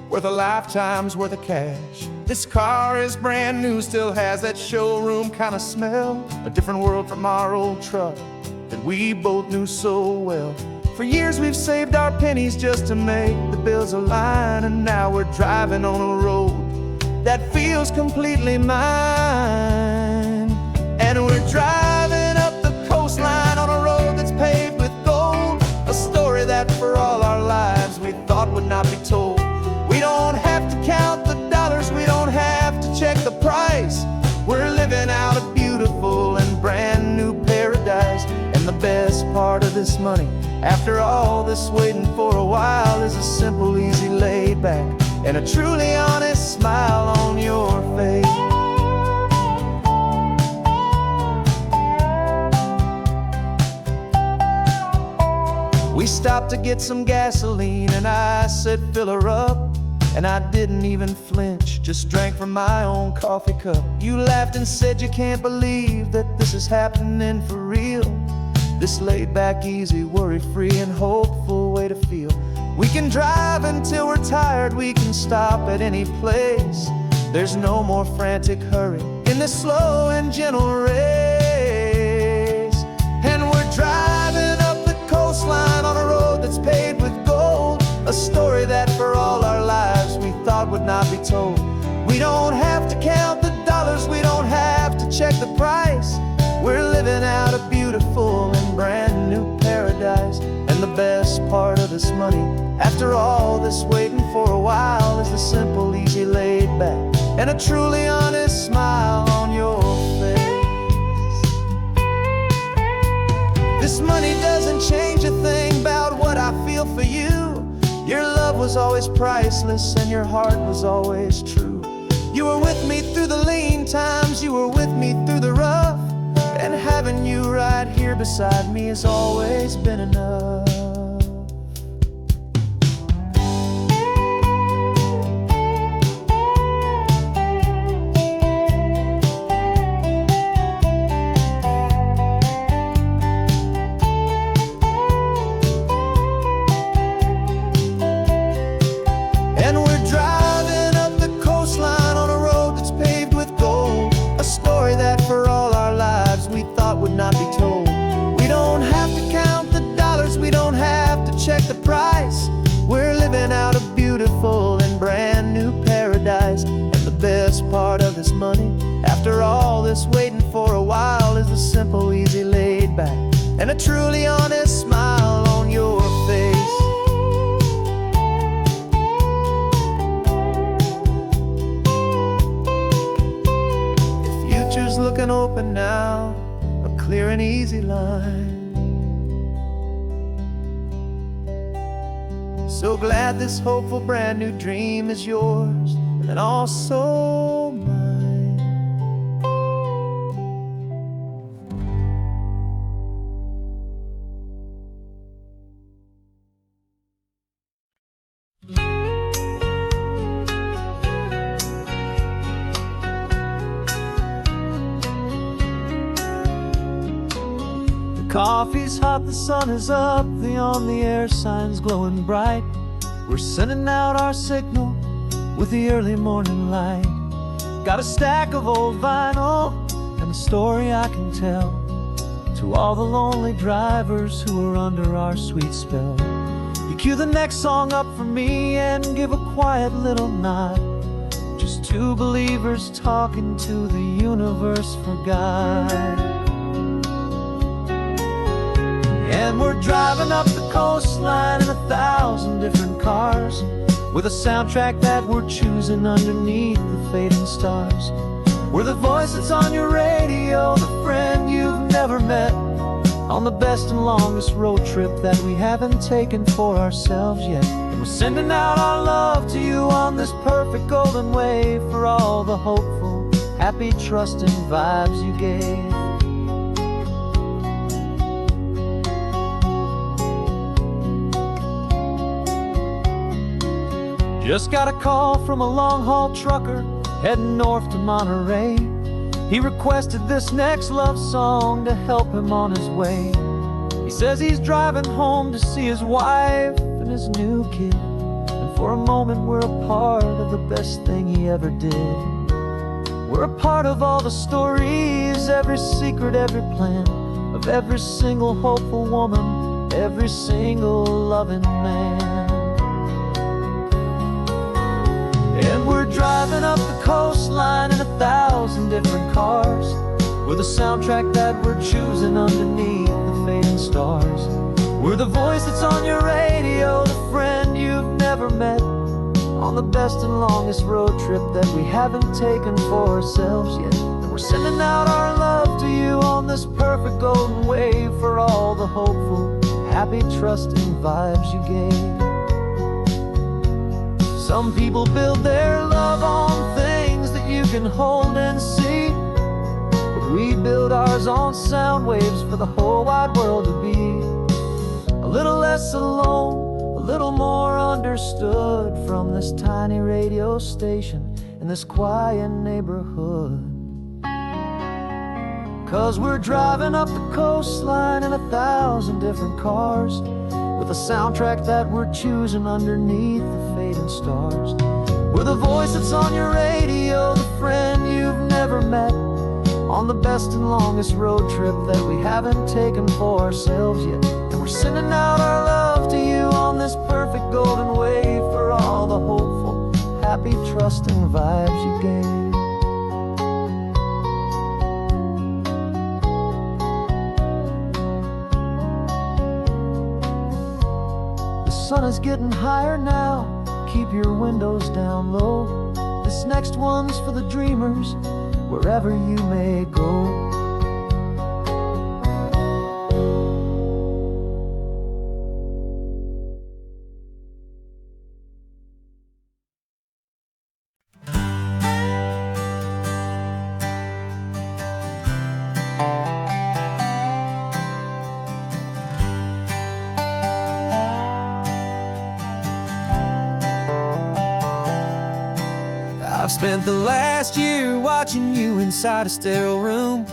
Speaker 1: worth a lifetime's worth of cash. This car is brand new, still has that showroom kind of smell, a different world from our old truck that we both knew so well. For years we've saved our pennies just to make the bills align, and now we're driving on a road that feels completely mine. And we're driving up the coastline on a road that's paved with gold, a story that for all our lives we thought would not be told. We don't have to count the dollars, we don't have to check the price. We're living out a beautiful and brand new paradise. And the best part of this money, after all this waiting for a while, is a simple, easy, laid back, and a truly honest smile on your face. We stopped to get some gasoline, and I said, fill her up. And I didn't even flinch, just drank from my own coffee cup. You laughed and said you can't believe that this is happening for real. This laid back, easy, worry-free and hopeful way to feel. We can drive until we're tired, we can stop at any place. There's no more frantic hurry in this slow and gentle race. And we're driving up the coastline on a road that's paved with gold, a story that for all our lives we thought would not be told. We don't have to count the dollars, we don't have to check the price. We're living out a beautiful and brand new paradise. And the best part of this money, after all this waiting for a while, is the simple, easy, laid back, and a truly honest smile on your face. This money doesn't change a thing about what I feel for you. Your love was always priceless and your heart was always true. You were with me through the lean times, you were with me through the rough, and having you right here beside me has always been enough. And we're driving up the coastline on a road that's paved with gold, a story that for all our lives we thought would not be told. We don't have to count the dollars, we don't have to check the price. We're living out a beautiful and brand new paradise. And the best part of this money, after all this waiting for a while, is the simple, easy, laid back, and a truly honest smile on your face. Future's looking open now, a clear and easy line. So glad this hopeful brand new dream is yours, and also mine.
Speaker 2: Coffee's hot, the sun is up, the on the air sign's glowing bright. We're sending out our signal with the early morning light. Got a stack of old vinyl and a story I can tell to all the lonely drivers who are under our sweet spell. You cue the next song up for me and give a quiet little nod. Just two believers talking to the universe for God. And we're driving up the coastline in 1,000 different cars, with a soundtrack that we're choosing underneath the fading stars. We're the voice that's on your radio, the friend you've never met, on the best and longest road trip that we haven't taken for ourselves yet. And we're sending out our love to you on this perfect golden wave, for all the hopeful, happy, trusting vibes you gave. Just got a call from a long-haul trucker heading north to Monterey. He requested this next love song to help him on his way. He says he's driving home to see his wife and his new kid, and for a moment we're a part of the best thing he ever did. We're a part of all the stories, every secret, every plan, of every single hopeful woman, every single loving man. And we're driving up the coastline in 1,000 different cars, with a soundtrack that we're choosing underneath the fading stars. We're the voice that's on your radio, the friend you've never met, on the best and longest road trip that we haven't taken for ourselves yet. And we're sending out our love to you on this perfect golden wave, for all the hopeful, happy, trusting vibes you gave. Some people build their love on things that you can hold and see, but we build ours on sound waves for the whole wide world to be a little less alone, a little more understood, from this tiny radio station in this quiet neighborhood. 'Cause we're driving up the coastline in 1,000 different cars, with a soundtrack that we're choosing underneath the fading stars. We're the voice that's on your radio, the friend you've never met, on the best and longest road trip that we haven't taken for ourselves yet. And we're sending out our love to you on this perfect golden wave, for all the hopeful, happy, trusting vibes you gave. The sun is getting higher now, keep your windows down low. This next one's for the dreamers, wherever you may go.
Speaker 1: I've spent the last year watching you inside a sterile room,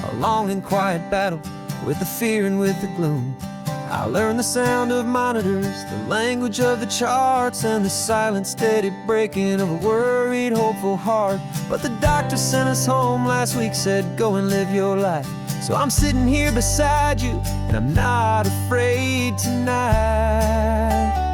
Speaker 1: a long and quiet battle with the fear and with the gloom. I learned the sound of monitors, the language of the charts, and the silent, steady breaking of a worried, hopeful heart. But the doctor sent us home last week, said go and live your life. So I'm sitting here beside you, and I'm not afraid tonight.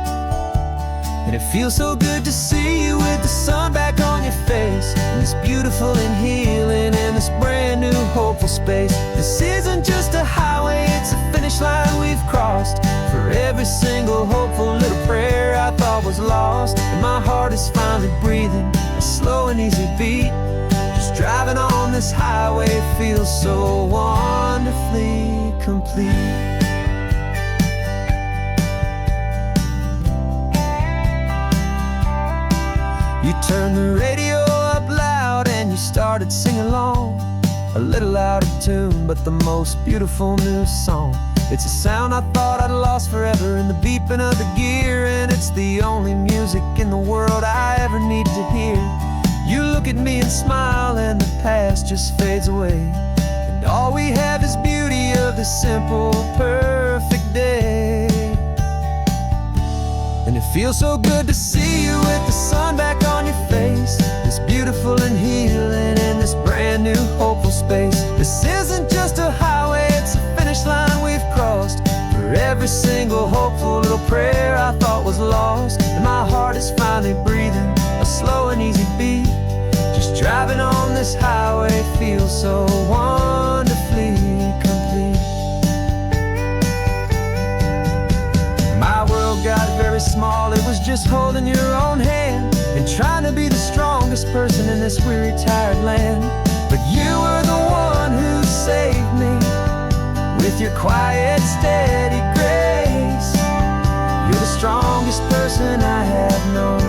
Speaker 1: And it feels so good to see you with the sun back on your face, and this beautiful and healing in this brand new hopeful space. This isn't just a highway, it's a finish line we've crossed. For every single hopeful little prayer I thought was lost, and my heart is finally breathing a slow and easy beat. Just driving on this highway feels so wonderfully complete. You turned the radio up loud and you started singing along, a little out of tune, but the most beautiful new song. It's a sound I thought I'd lost forever in the beeping of the gear, and it's the only music in the world I ever need to hear. You look at me and smile, and the past just fades away, and all we have is beauty of the simple, perfect day. And it feels so good to see you with the sun back on your face, this beautiful and healing in this brand new hopeful space. This isn't just a highway, it's a finish line we've crossed. For every single hopeful little prayer I thought was lost, and my heart is finally breathing a slow and easy beat. Just driving on this highway feels so wonderfully complete.
Speaker 2: just holding your own hand and trying to be the strongest person in this weary, tired land. But you were the one who saved me with your quiet, steady grace. You're the strongest person I have known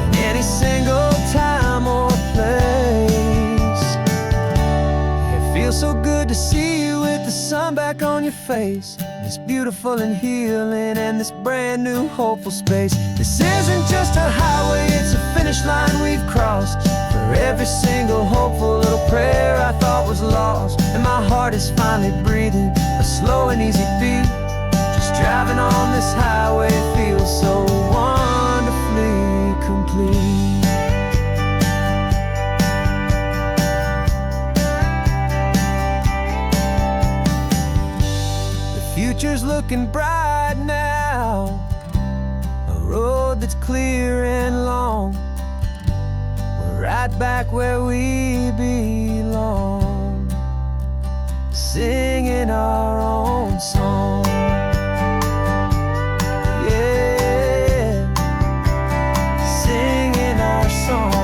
Speaker 2: in any single time or place. It feels so good to see you with the sun back on your face. It's beautiful and healing and this brand new hopeful space. This isn't just a highway, it's a finish line we've crossed. For every single hopeful little prayer I thought was lost, and my heart is finally breathing a slow and easy beat. Just driving on this highway feels so wonderfully complete. Future's looking bright now, a road that's clear and long. We're right back where we belong, singing our own song. Yeah, singing our song.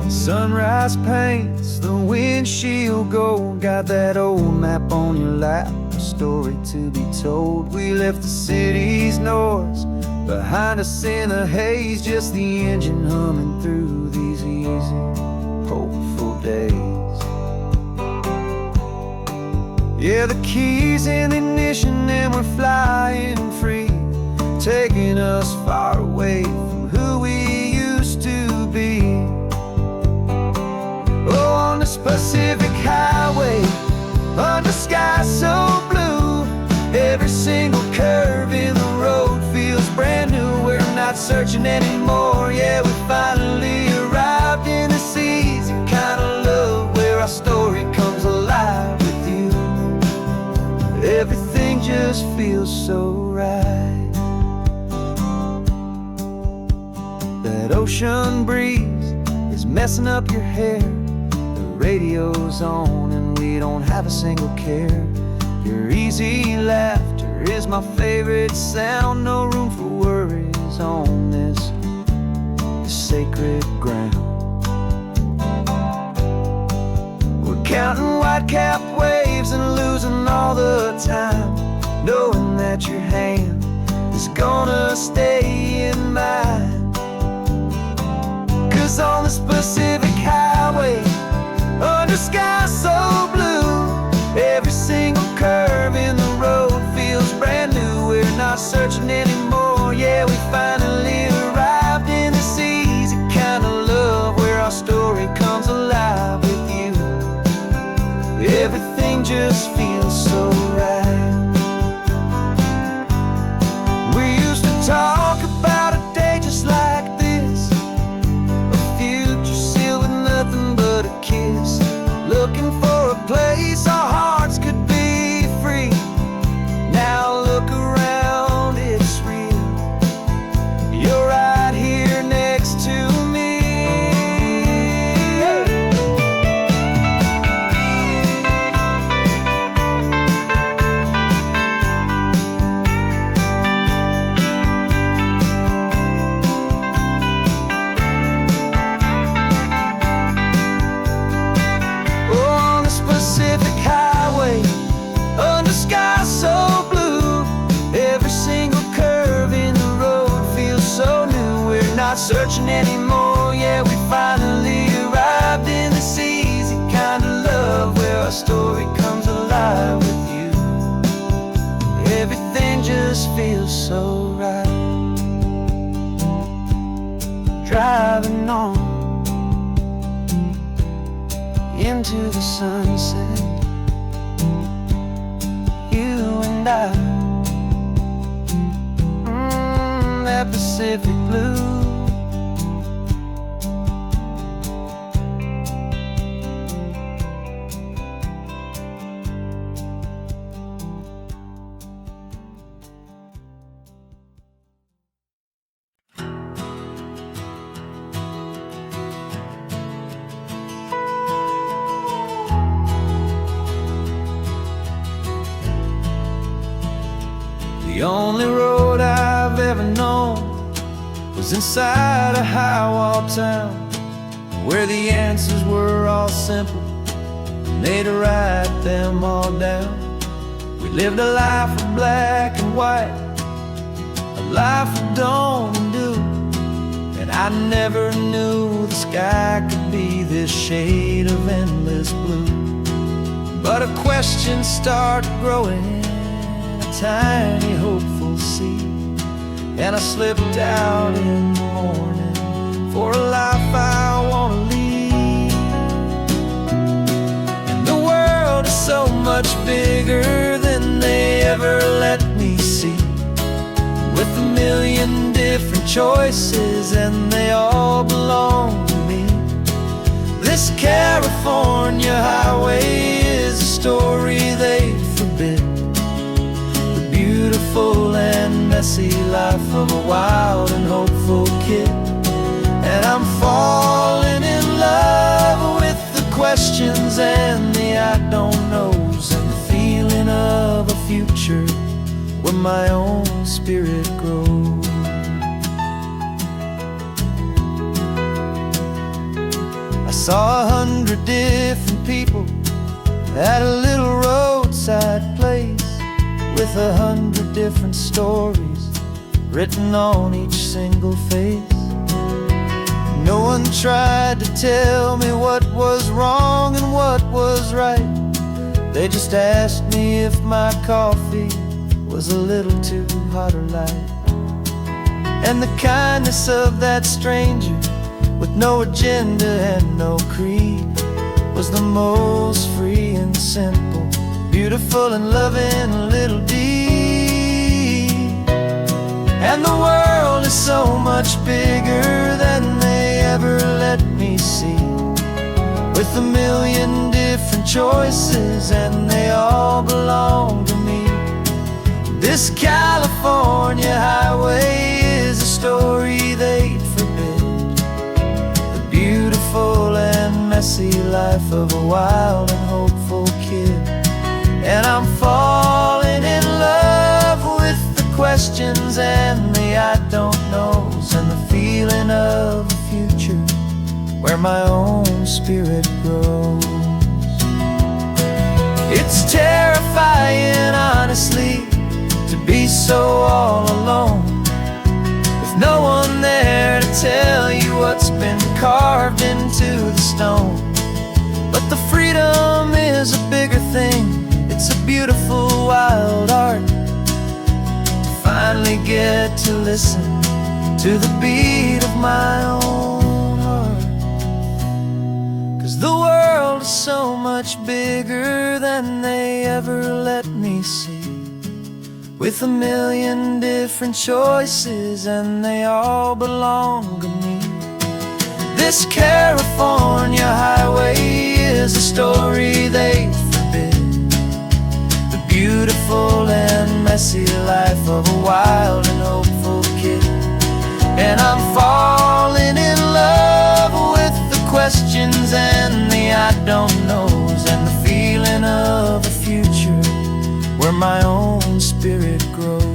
Speaker 2: Sunrise paints the windshield gold. Got that old map on your lap, a story to be told. We left the city's noise behind us in the haze, just the engine humming through these easy, hopeful days. Yeah, the keys in the ignition and we're flying free, taking us far away from who we used to be. Oh, on this Pacific highway, under sky so blue, every single curve in the road feels brand new. We're not searching anymore, yeah, we finally arrived in this easy kind of love where our story comes alive with you. Everything just feels so right. That ocean breeze is messing up your hair, radio's on and we don't have a single care. Your easy laughter is my favorite sound. No room for worries on this sacred ground. We're counting white-capped waves and losing all the time, knowing that your hand is gonna stay in mine. 'Cause on this Pacific highway, under sky so blue, every single curve in the road feels brand new. We're not searching anymore, yeah, we finally arrived in this easy kind of love where our story comes alive with you. Everything just feels so right. We used to talk about a day just like this, a future sealed with nothing but a kiss, looking for a place our hearts could be free. Now look around, it's real. You're right here next to me. Pacific highway, under sky so blue, every single curve in the road feels so new. We're not searching anymore, yeah, we finally arrived in this easy kind of love where our story comes alive with you. Everything just feels so right. Driving on into the sunset, you and I. Pacific blue. The only road I've ever known was inside a high-wall town, where the answers were all simple, and they'd write them all down. We lived a life of black and white, a life of dawn and dew, and I never knew the sky could be this shade of endless blue. But a question started growing, tiny hopeful seed, and I slipped out in the morning for a life I want to lead. And the world is so much bigger than they ever let me see, with a million different choices and they all belong to me. This California highway is a story they forbid, beautiful and messy life of a wild and hopeful kid. And I'm falling in love with the questions and the I don't knows, and the feeling of a future where my own spirit grows. I saw 100 different people at a little roadside place, with 100 different stories written on each single face. No one tried to tell me what was wrong and what was right. They just asked me if my coffee was a little too hot or light. And the kindness of that stranger, with no agenda and no creed, was the most free and simple, beautiful and loving little deed. And the world is so much bigger than they ever let me see, with a million different choices and they all belong to me. This California highway is a story they'd forbid, the beautiful and messy life of a wild and hopeful kid. And I'm falling in love with the questions and the I don't knows, and the feeling of a future where my own spirit grows. It's terrifying, honestly, to be so all alone, with no one there to tell you what's been carved into the stone. But the freedom is a bigger thing. It's a beautiful wild art to finally get to listen to the beat of my own heart. 'Cause the world is so much bigger than they ever let me see, with a million different choices and they all belong to me. This California highway is a story they forbid, the beautiful and messy life of a wild and hopeful kid. And I'm falling in love with the questions and the I don't knows, and the feeling of a future where my own spirit grows.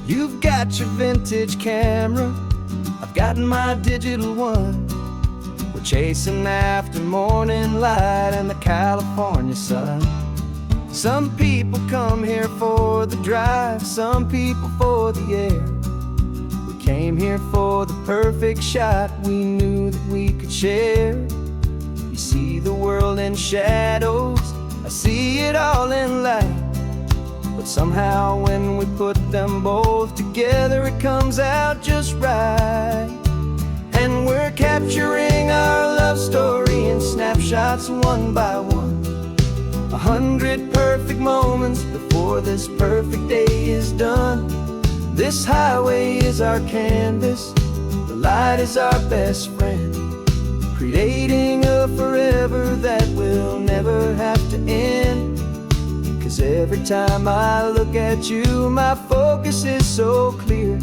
Speaker 2: You've got your vintage camera, I've got my digital one. We're chasing after morning light and the California sun. Some people come here for the drive, some people for the air. We came here for the perfect shot we knew that we could share. You see the world in shadows, I see it all in light. But somehow when we put them both together, it comes out just right. And we're capturing our love story in snapshots one by one. 100 perfect moments before this perfect day is done. This highway is our canvas, the light is our best friend, creating a forever that will never have to end. 'Cause every time I look at you, my focus is so clear.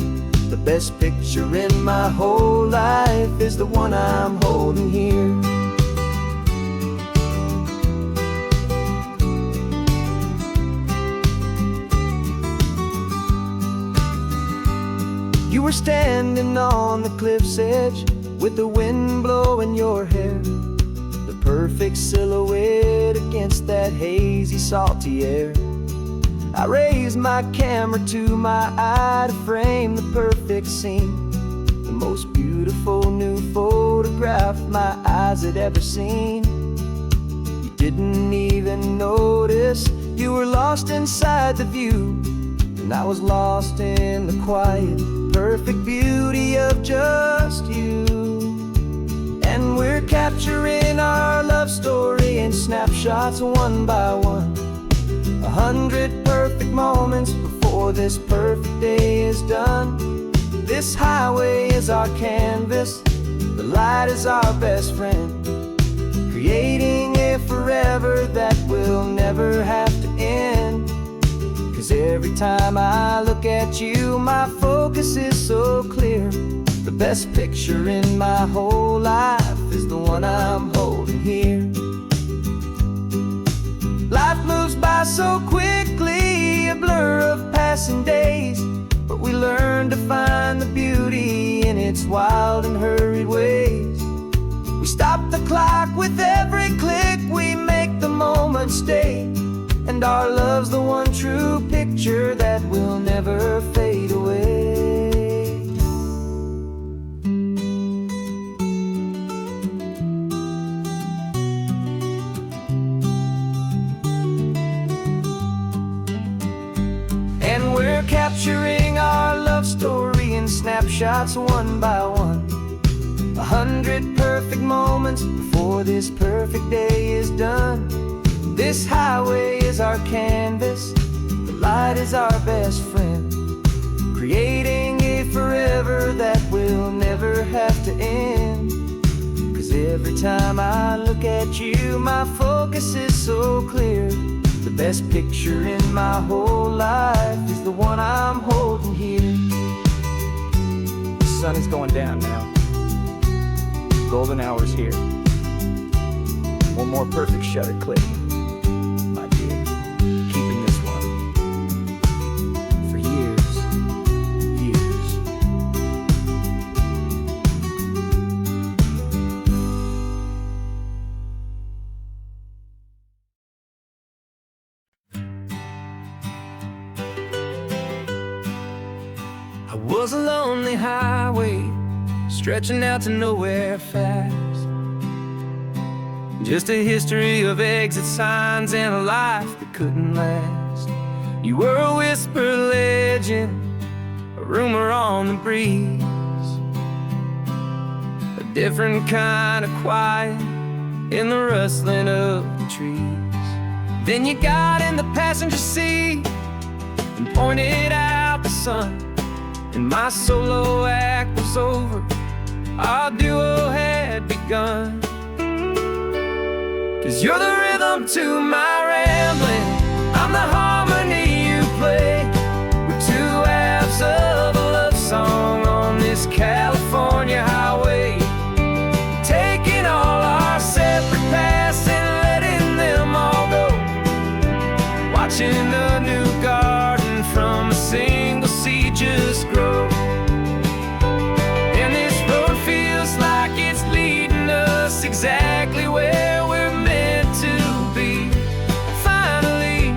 Speaker 2: The best picture in my whole life is the one I'm holding here. You were standing on the cliff's edge with the wind blowing your hair, the perfect silhouette against that hazy, salty air. I raised my camera to my eye to frame the perfect scene, the most beautiful new photograph my eyes had ever seen. You didn't even notice you were lost inside the view, and I was lost in the quiet, perfect beauty of just you. And we're capturing our love story in snapshots one by one. 100 perfect moments before this perfect day is done. This highway is our canvas, the light is our best friend, creating a forever that will never have to end. 'Cause every time I look at you, my focus is so clear. The best picture in my whole life is the one I'm holding here. Life moves by so quickly, a blur of passing days, but we learn to find the beauty in its wild and hurried ways. We stop the clock with every click, we make the moment stay, and our love's the one true picture that will never fade away. And we're capturing our love story in snapshots one by one. 100 perfect moments before this perfect day is done. This highway is our canvas, the light is our best friend, creating a forever that will never have to end. 'Cause every time I look at you, my focus is so clear. The best picture in my whole life is the one I'm holding here. The sun is going down now. Golden hour's here. One more perfect shutter click, my dear, keeping this one for years, years. I was a lonely highway, stretching out to nowhere fast. Just a history of exit signs and a life that couldn't last. You were a whisper legend, a rumor on the breeze, a different kind of quiet in the rustling of the trees. Then you got in the passenger seat and pointed out the sun, and my solo act was over, our duo had begun. 'Cause you're the rhythm to my rambling, I'm the harmony you play. We're two halves of a love song on this California highway, taking all our separate paths and letting them all go, watching a new garden from a single seed just grow. And this road feels like it's leading us exactly where we're meant to be. Finally,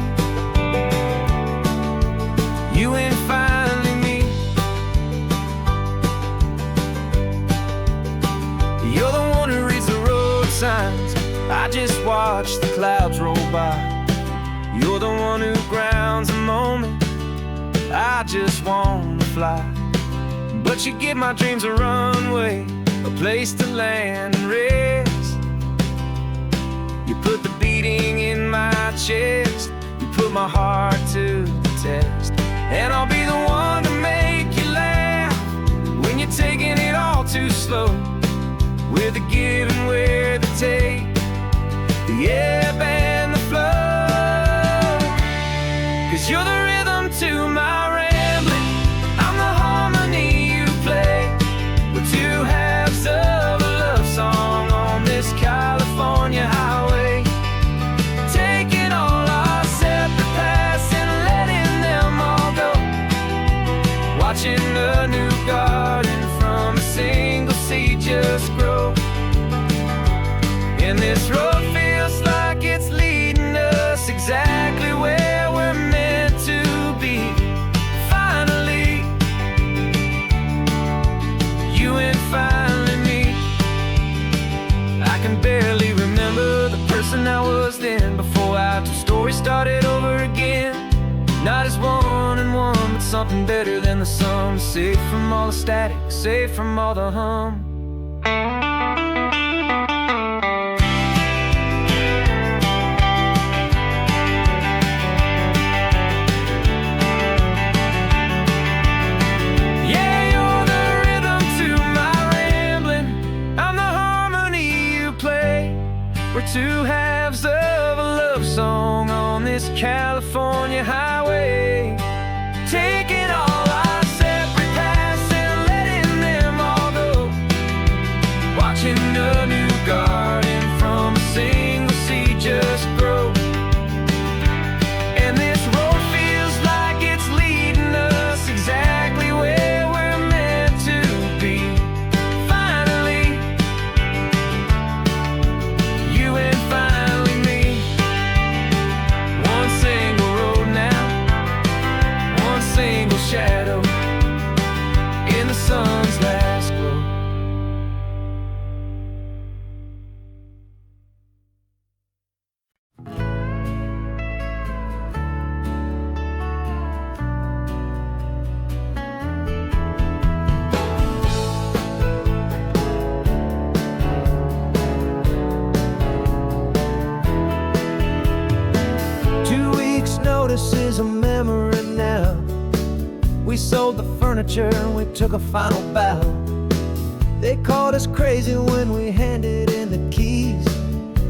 Speaker 1: watch the clouds roll by. You're the one who grounds the moment. I just wanna fly, but you give my dreams a runway, a place to land and rest. You put the beating in my chest, you put my heart to the test. And I'll be the one to make you laugh when you're taking it all too slow. With the give and with the take, the ebb and the flow. 'Cause you're the rhythm to my rambling, I'm the harmony you play. We're two halves of a love song on this California highway, taking all our separate paths and letting them all go. Watching the new garden from a single seed just grow. And this road feels like it's leading us exactly where we're meant to be. Finally, you and finally me. I can barely remember the person I was then, before our two stories started over again. Not as one and one, but something better than the sum. Safe from all the static, safe from all the hum. We're two halves of a love song on this California highway, taking all our separate paths and letting them all go. Watching a new garden from a single seed just grow. And this road feels like it's leading us exactly where we're meant to be. Finally, you and finally me. One single road now, one single shadow in the sun's last glow.
Speaker 2: Notice is a memory now. We sold the furniture and we took a final bow. They called us crazy when we handed in the keys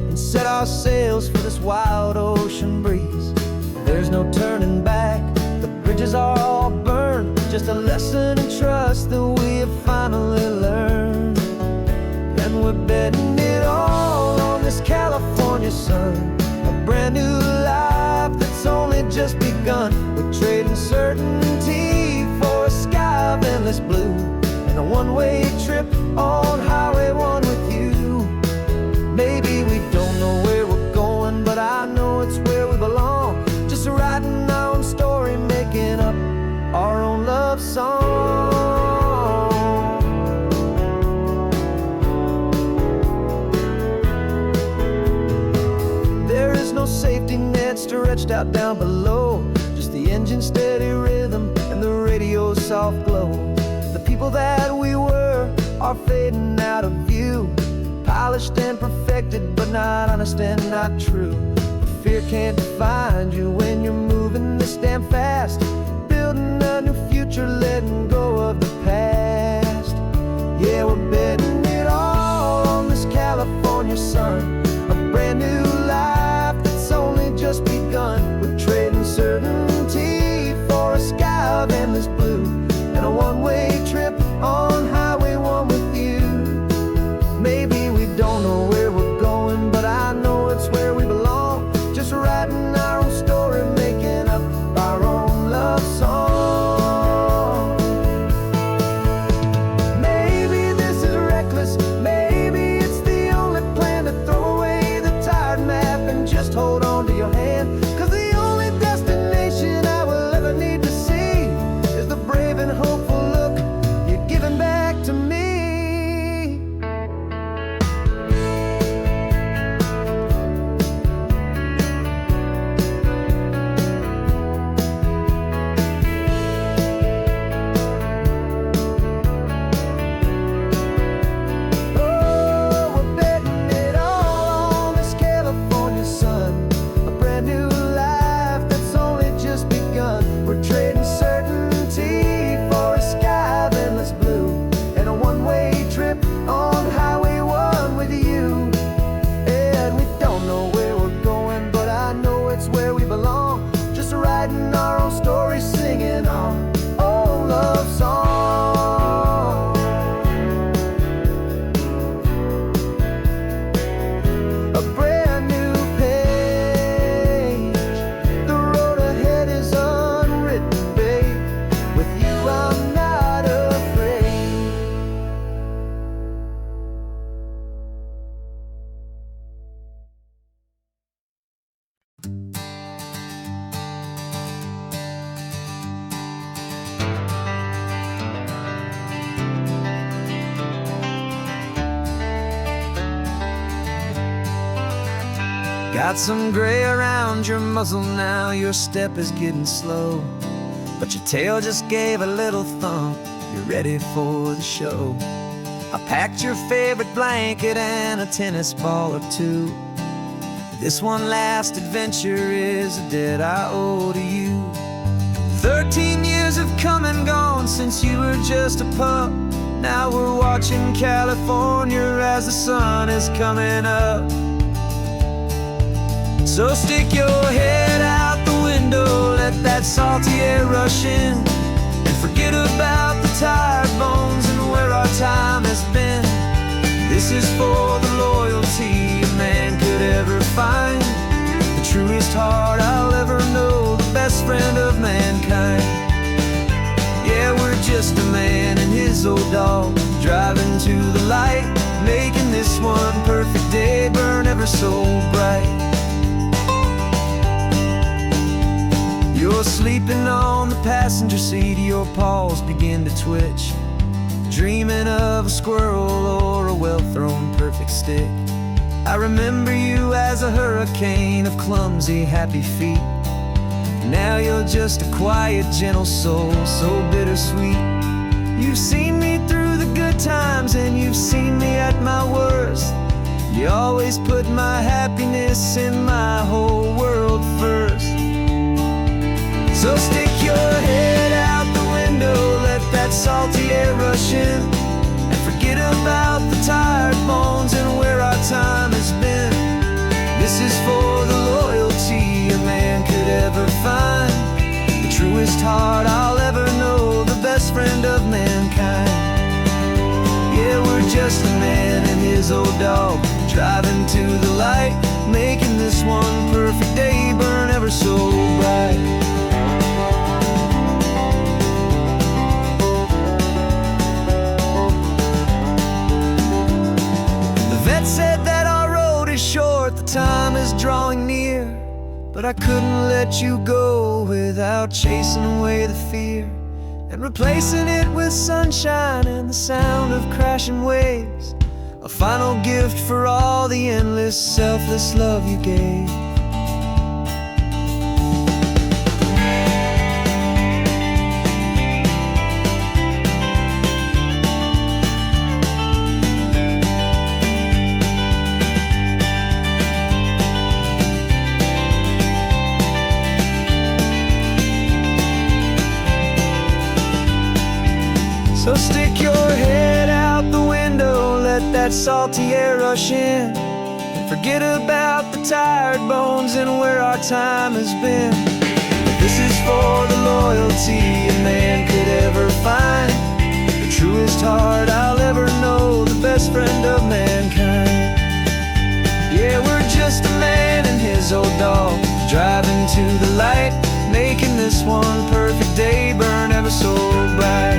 Speaker 2: and set our sails for this wild ocean breeze. There's no turning back, the bridges are all burned. Just a lesson in trust that we have finally learned. And we're betting it all on this California sun, a brand new life that's only just begun. We're trading certainty for a sky of endless blue, and a one-way trip on Highway 1 with you. Maybe we don't know where we're going, but I know it's where we belong. Just writing our own story, making up our own love song. There is no safety net stretched out down below, just the engine's steady rhythm and the radio's soft glow. The people that we were are fading out of view, polished and perfected, but not honest and not true. Fear can't define you when you're moving this damn fast, building a new future, letting go of the past. Yeah, we're betting it all on this California sun, a brand new life that's only just begun. We're trading certainty for a sky of endless blue, and a one-way trip on Highway 1 with you. Maybe we don't know where we're going, but I know it's where we belong. Just writing our own story, making up our own love song. Got some gray around your muzzle now, your step is getting slow, but your tail just gave a little thump, you're ready for the show. I packed your favorite blanket and a tennis ball or two. This one last adventure is a debt I owe to you. 13 years have come and gone since you were just a pup. Now we're watching California as the sun is coming up. So stick your head out the window, let that salty air rush in, and forget about the tired bones and where our time has been. This is for the loyalty a man could ever find, the truest heart I'll ever know, the best friend of mankind. Yeah, we're just a man and his old dog, driving to the light, making this one perfect day burn ever so bright. You're sleeping on the passenger seat, your paws begin to twitch, dreaming of a squirrel or a well-thrown perfect stick. I remember you as a hurricane of clumsy, happy feet. Now you're just a quiet, gentle soul, so bittersweet. You've seen me through the good times and you've seen me at my worst. You always put my happiness in my whole world first. So stick your head out the window, let that salty air rush in, and forget about the tired bones and where our time has been. This is for the loyalty a man could ever find, the truest heart I'll ever know, the best friend of mankind. Yeah, we're just a man and his old dog, driving to the light, making this one perfect day burn ever so bright. Said that our road is short, the time is drawing near, but I couldn't let you go without chasing away the fear and replacing it with sunshine and the sound of crashing waves, a final gift for all the endless, selfless love you gave. So stick your head out the window, let that salty air rush in, and forget about the tired bones and where our time has been. This is for the loyalty a man could ever find, the truest heart I'll ever know, the best friend of mankind. Yeah, we're just a man and his old dog, driving to the light, making this one perfect day burn ever so bright.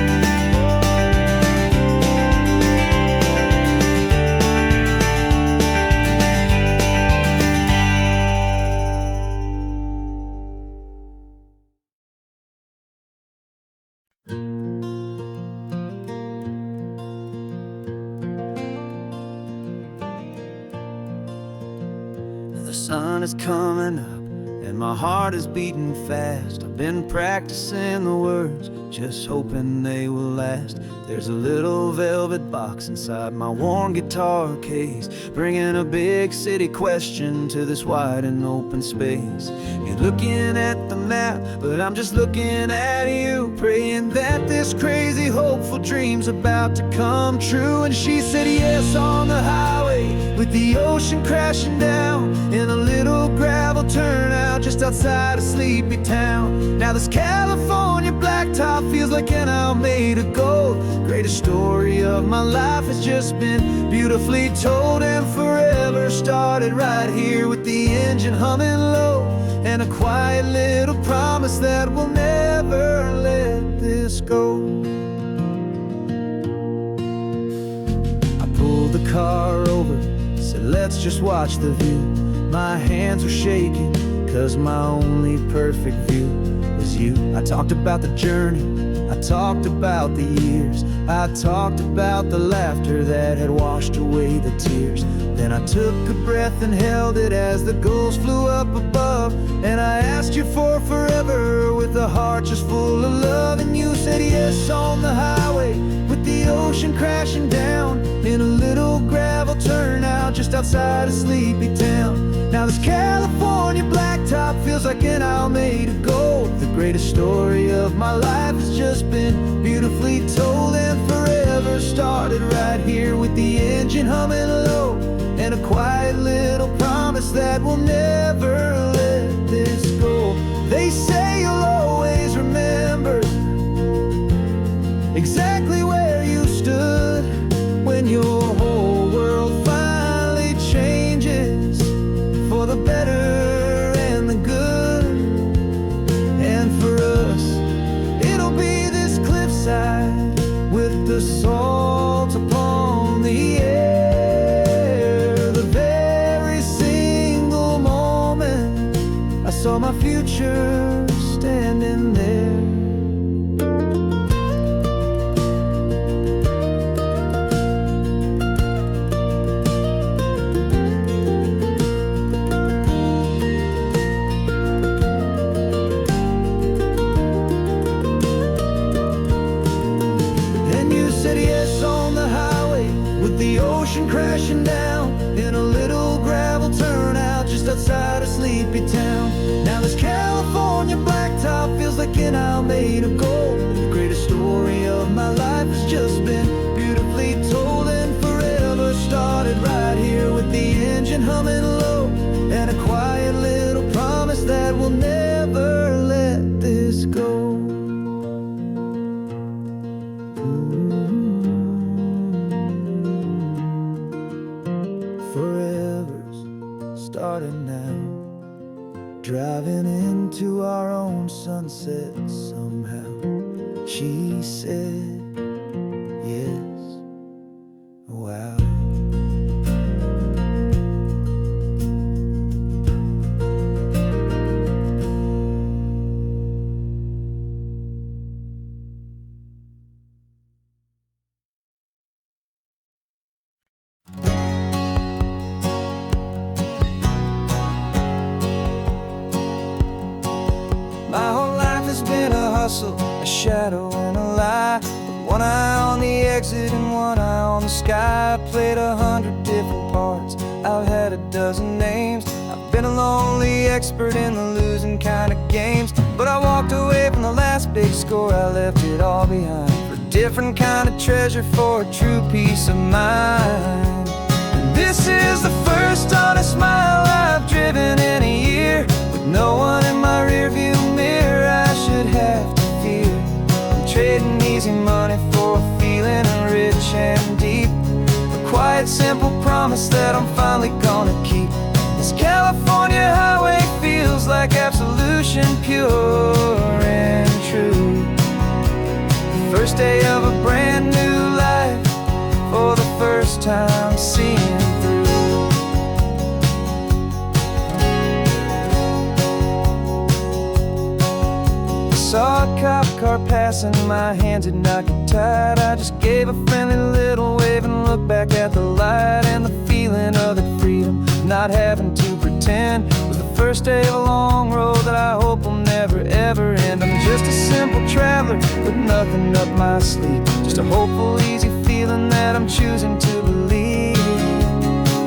Speaker 2: The sun is coming up and my heart is beating fast. I've been practicing the words, just hoping they will last. There's a little velvet box inside my worn guitar case, bringing a big city question to this wide and open space. You're looking at the map, but I'm just looking at you, praying that this crazy hopeful dream's about to come true. And she said yes on the highway, with the ocean crashing down in a little gravel turnout just outside of sleepy town. Now this California blacktop feels like an owl made of gold. Greatest story of my life has just been beautifully told, and forever started right here with the engine humming low, and a quiet little promise that we'll never let this go. I pulled the car over, said let's just watch the view. My hands were shaking, cause my only perfect view was you. I talked about the journey I talked about the years, I talked about the laughter that had washed away the tears. Then I took a breath and held it as the gulls flew up above. And I asked you for forever with a heart just full of love. And you said yes on the highway with the ocean crashing down in a little gravel turnout just outside of Sleepy Town. Now this California blacktop feels like an Alameda Gold. The greatest story of my life has just been beautifully told, and forever started right here with the engine humming low, and a quiet little promise that we'll never let this go. They say you'll always remember exactly where you stood when your whole world finally changes for the better and the good. And for us, it'll be this cliffside with the salt upon the air. The very single moment I saw my future standing there. The ocean crashing down in a little gravel turnout just outside of Sleepy Town. Now this California blacktop feels like an Alameda Gold. The greatest story of my life has just been beautifully told, and forever started right here with the engine humming low, and a quiet little promise that we'll never let this go. Forever's starting now, driving into our own sunset somehow. She said yes, wow. My whole life has been a hustle, a shadow and a lie, with one eye on the exit and one eye on the sky. I played 100 different parts, I've had a dozen names. I've been a lonely expert in the losing kind of games, but I walked away from the last big score, I left it all behind for a different kind of treasure, for a true peace of mind. And this is the first honest mile I've driven in a year, with no one in my rearview mirror I should have to fear. I'm trading easy money for a feeling rich and deep, a quiet simple promise that I'm finally gonna keep. This California highway feels like absolution, pure and true. The first day of a brand new life, for the first time seeing through. Saw a cop car passing, my hands had not got tied. I just gave a friendly little wave and looked back at the light, and the feeling of that freedom, not having to pretend, was the first day of a long road that I hope will never ever end. I'm just a simple traveler with nothing up my sleeve, just a hopeful easy feeling that I'm choosing to believe.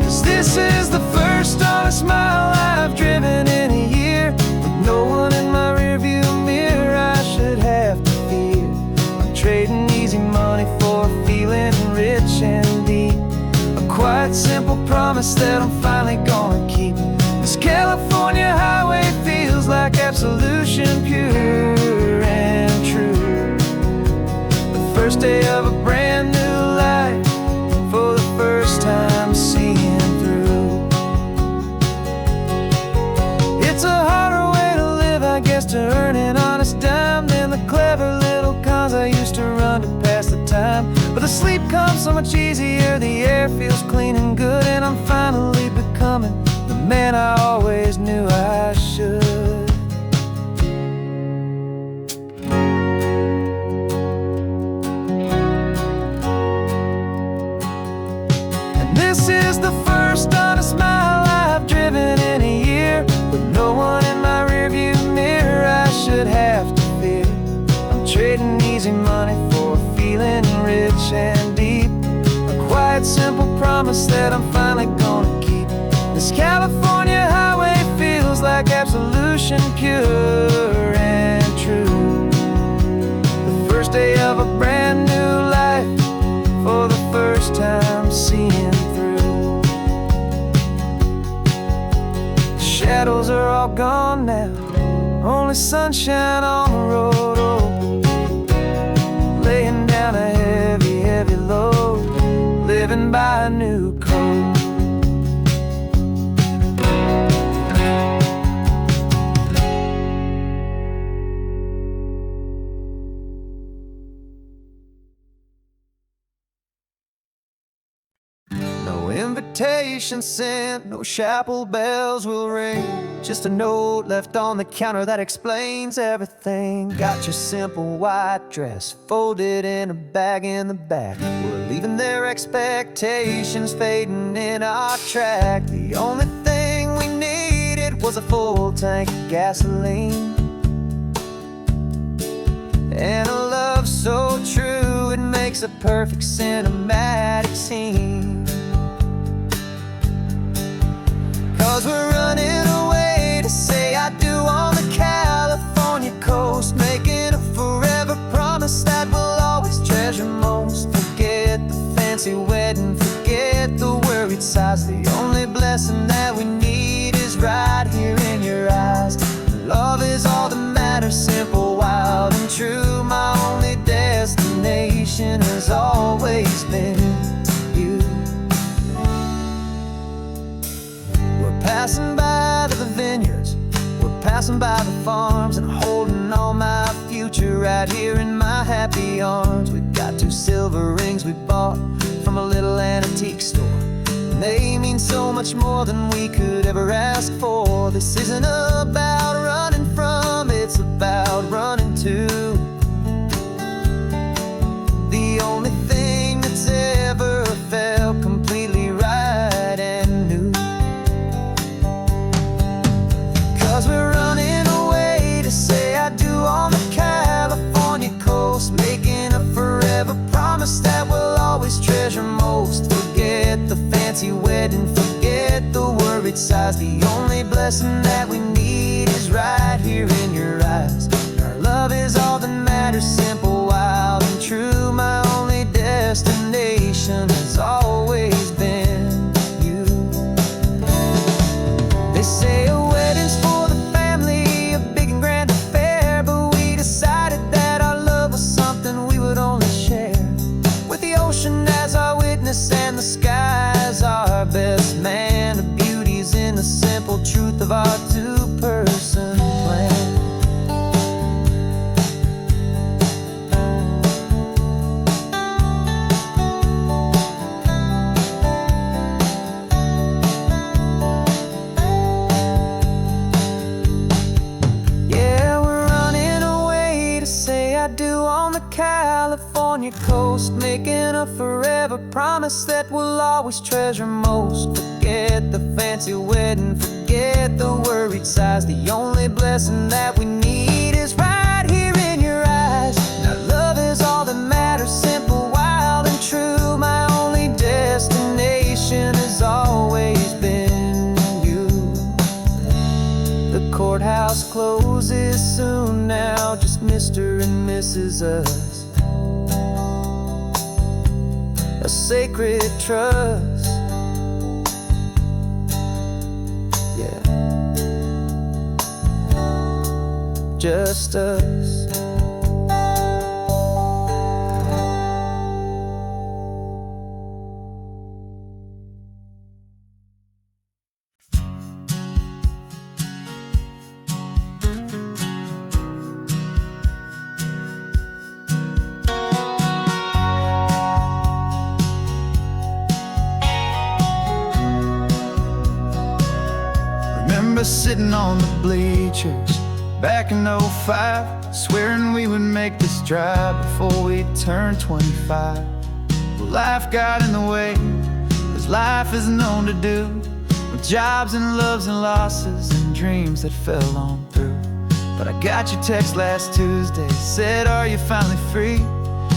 Speaker 2: 'Cause this is the first honest mile I've driven in a year, with no one in my rearview mirror I should have to fear. I'm trading easy money for a feeling rich and deep, a quiet simple promise that I'm finally gonna keep. This California highway feels like absolution, pure and true. The first day of a brand new life, for the first time seeing through. It's a harder way to live, I guess, to earn an honest dime than the clever little cons I used to run to pass the time. But the sleep comes so much easier, the air feels clean and good, and I'm finally becoming the man I always knew I should.
Speaker 1: This is the first honest mile I've driven in a year, with no one in my rearview mirror I should have to fear. I'm trading easy money for a feeling rich and deep, a quiet, simple promise that I'm finally gonna keep. This California highway feels like absolution, pure and true. The first day of a brand new life, for the first time seeing through. The shadows are all gone now, only sunshine on the road. Oh, laying down a heavy, heavy load, living by a new code. No invitation sent, no chapel bells will ring, just a note left on the counter that explains everything. Got your simple white dress folded in a bag in the back. We're leaving their expectations fading in our track. The only thing we needed was a full tank of gasoline, and a love so true it makes a perfect cinematic scene. 'Cause we're running away to say I do on the California coast, making a forever promise that we'll always treasure most. Forget the fancy wedding, forget the worried sighs. The only blessing that we need is right here in your eyes. Love is all that matters, simple, wild and true. My only destination has always been you. We're passing by the vineyards, we're passing by the farms, and holding all my future right here in my happy arms. We've got 2 silver rings we bought from a little antique store, and they mean so much more than we could ever ask for. This isn't about running from, it's about running to. The only thing that's ever felt completely right and new. 'Cause we're running away to say I do on the California coast, making a forever promise that we'll always treasure most. Forget the fancy wedding, forget the worried sighs. The only blessing that we need is right here in your eyes. Our love is all that matters, simple, wild and true. My only destination has always been you. They say a wedding's for the family, a big and grand affair, but we decided that our love was something we would only share, with the ocean as our witness and the sky as our best man. The beauty's in the simple truth of our 2-person plan. Yeah, we're running away to say I do on the California coast, making a forever promise that we'll always treasure most. Forget the fancy wedding, forget the worried sighs. The only blessing that we need is right here in your eyes. Now love is all that matters, simple, wild and true. My only destination has always been you. The courthouse closes soon now, just Mr. and Mrs. Us, a sacred trust. Yeah, just us.
Speaker 2: Remember sitting on the bleachers back in '05, swearing we would make this drive before we turned 25. Well, life got in the way, 'cause
Speaker 3: life is known to do, with jobs and loves and losses and dreams that fell on through. But I got your text last Tuesday, said, are you finally free?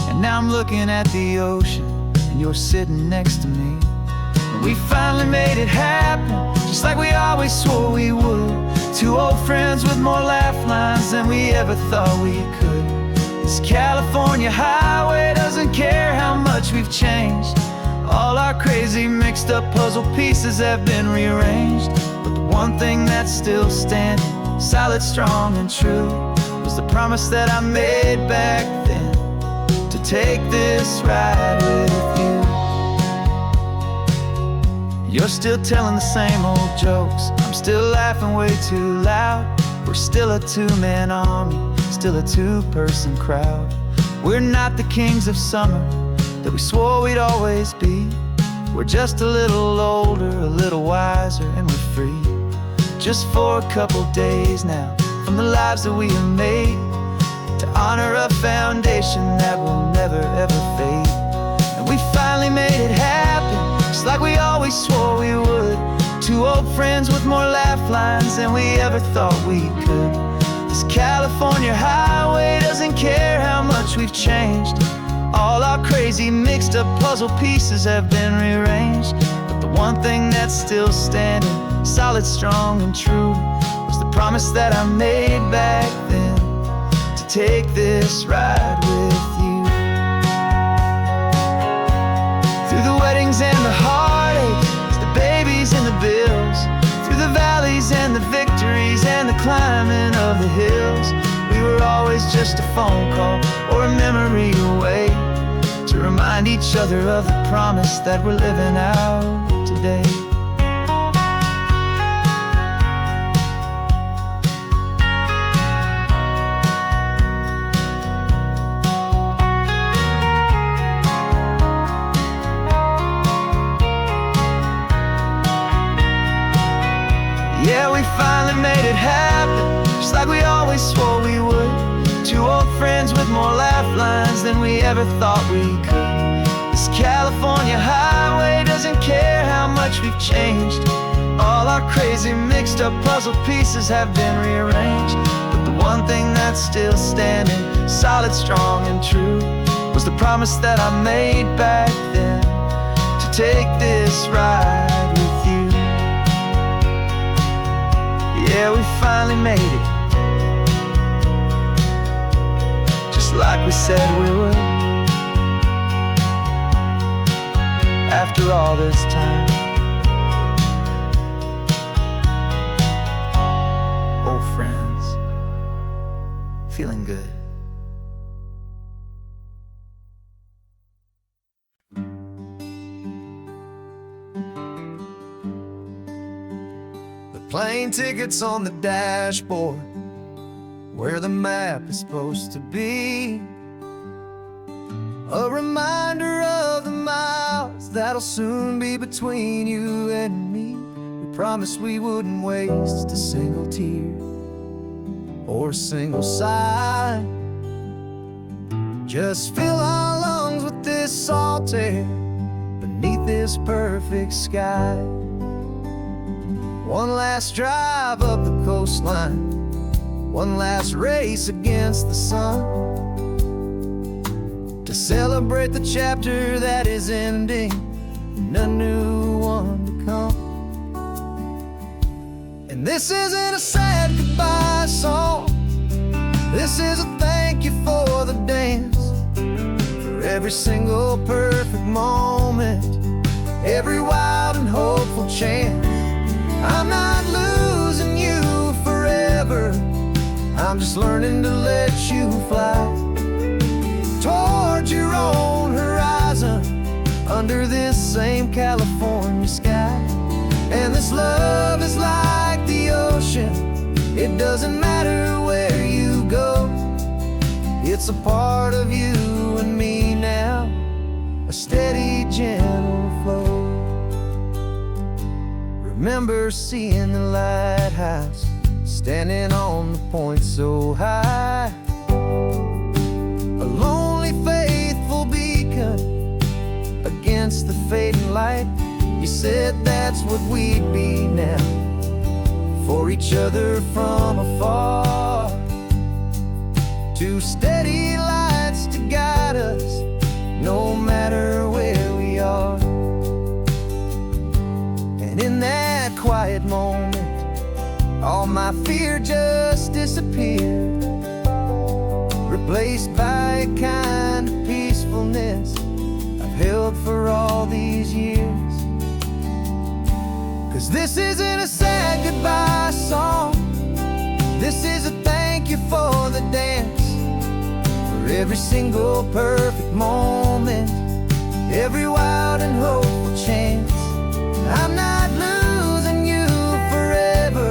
Speaker 3: And now I'm looking at the ocean, and you're sitting next to me. And we finally made it happen, just like we always swore we would. Two old friends with more laugh lines than we ever thought we could. This California highway doesn't care how much we've changed. All our crazy mixed up puzzle pieces have been rearranged. But the one thing that's still standing, solid, strong, and true, was the promise that I made back then, to take this ride with you. You're still telling the same old jokes, I'm still laughing way too loud. We're still a two-man army, still a two-person crowd. We're not the kings of summer that we swore we'd always be. We're just a little older, a little wiser, and we're free. Just for a couple days now, from the lives that we have made, to honor a foundation that will never ever fade. And we finally made it happen, just like we always swore we would. Two old friends with more laugh lines than we ever thought we could. This California highway doesn't care how much we've changed. All our crazy mixed up puzzle pieces have been rearranged. But the one thing that's still standing, solid, strong, and true, was the promise that I made back then, to take this ride with you. Through the weddings and the heartaches, the babies and the bills, through the valleys and the victories and the climbing of the hills, we were always just a phone call or a memory away, to remind each other of the promise that we're living out today. Yeah, we finally made it happen, just like we always swore we would. Two old friends with more laugh lines than we ever thought we could. This California highway doesn't care how much we've changed. All our crazy mixed up puzzle pieces have been rearranged. But the one thing that's still standing, solid, strong, and true, was the promise that I made back then, to take this ride with you. Yeah, we finally made it, just like we said we would. After all this time, old friends, feeling good.
Speaker 2: Plane tickets on the dashboard, where the map is supposed to be. A reminder of the miles that'll soon be between you and me. We promised we wouldn't waste a single tear or a single sigh. Just fill our lungs with this salt air beneath this perfect sky. One last drive up the coastline, one last race against the sun, to celebrate the chapter that is ending and a new one to come. And this isn't a sad goodbye song, this is a thank you for the dance, for every single perfect moment, every wild and hopeful chance. I'm not losing you forever, I'm just learning to let you fly towards your own horizon, under this same California sky. And this love is like the ocean, it doesn't matter where you go, it's a part of you and me now, a steady, gentle flow. Remember seeing the lighthouse, standing on the point so high, a lonely, faithful beacon against the fading light. you said that's what we'd be now, for each other from afar. Two steady lights to guide us, no matter where we are. And in that quiet moment, all my fear just disappeared, replaced by a kind of peacefulness I've held for all these years. 'Cause this isn't a sad goodbye song, this is a thank you for the dance, for every single perfect moment, every wild and hopeful chance. I'm not losing you forever,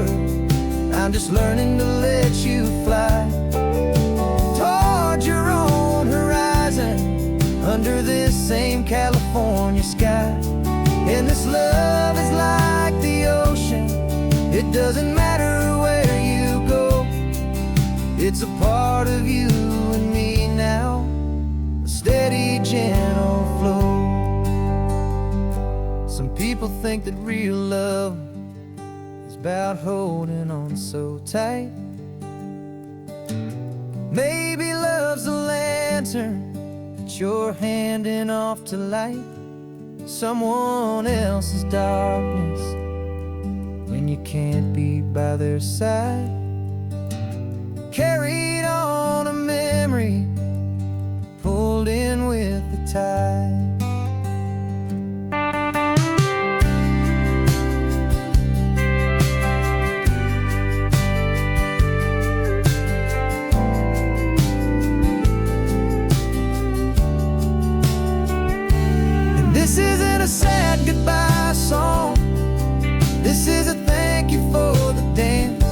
Speaker 2: I'm just learning to let you fly toward your own horizon, under this same California sky. And this love is like the ocean, it doesn't matter where you go, it's a part of you and me now, a steady, gentle flow. Some people think that real love is about holding on so tight. Maybe love's a lantern that you're handing off to light someone else's darkness when you can't be by their side. Carried on a memory, pulled in with the tide. This isn't a sad goodbye song, this is a thank you for the dance,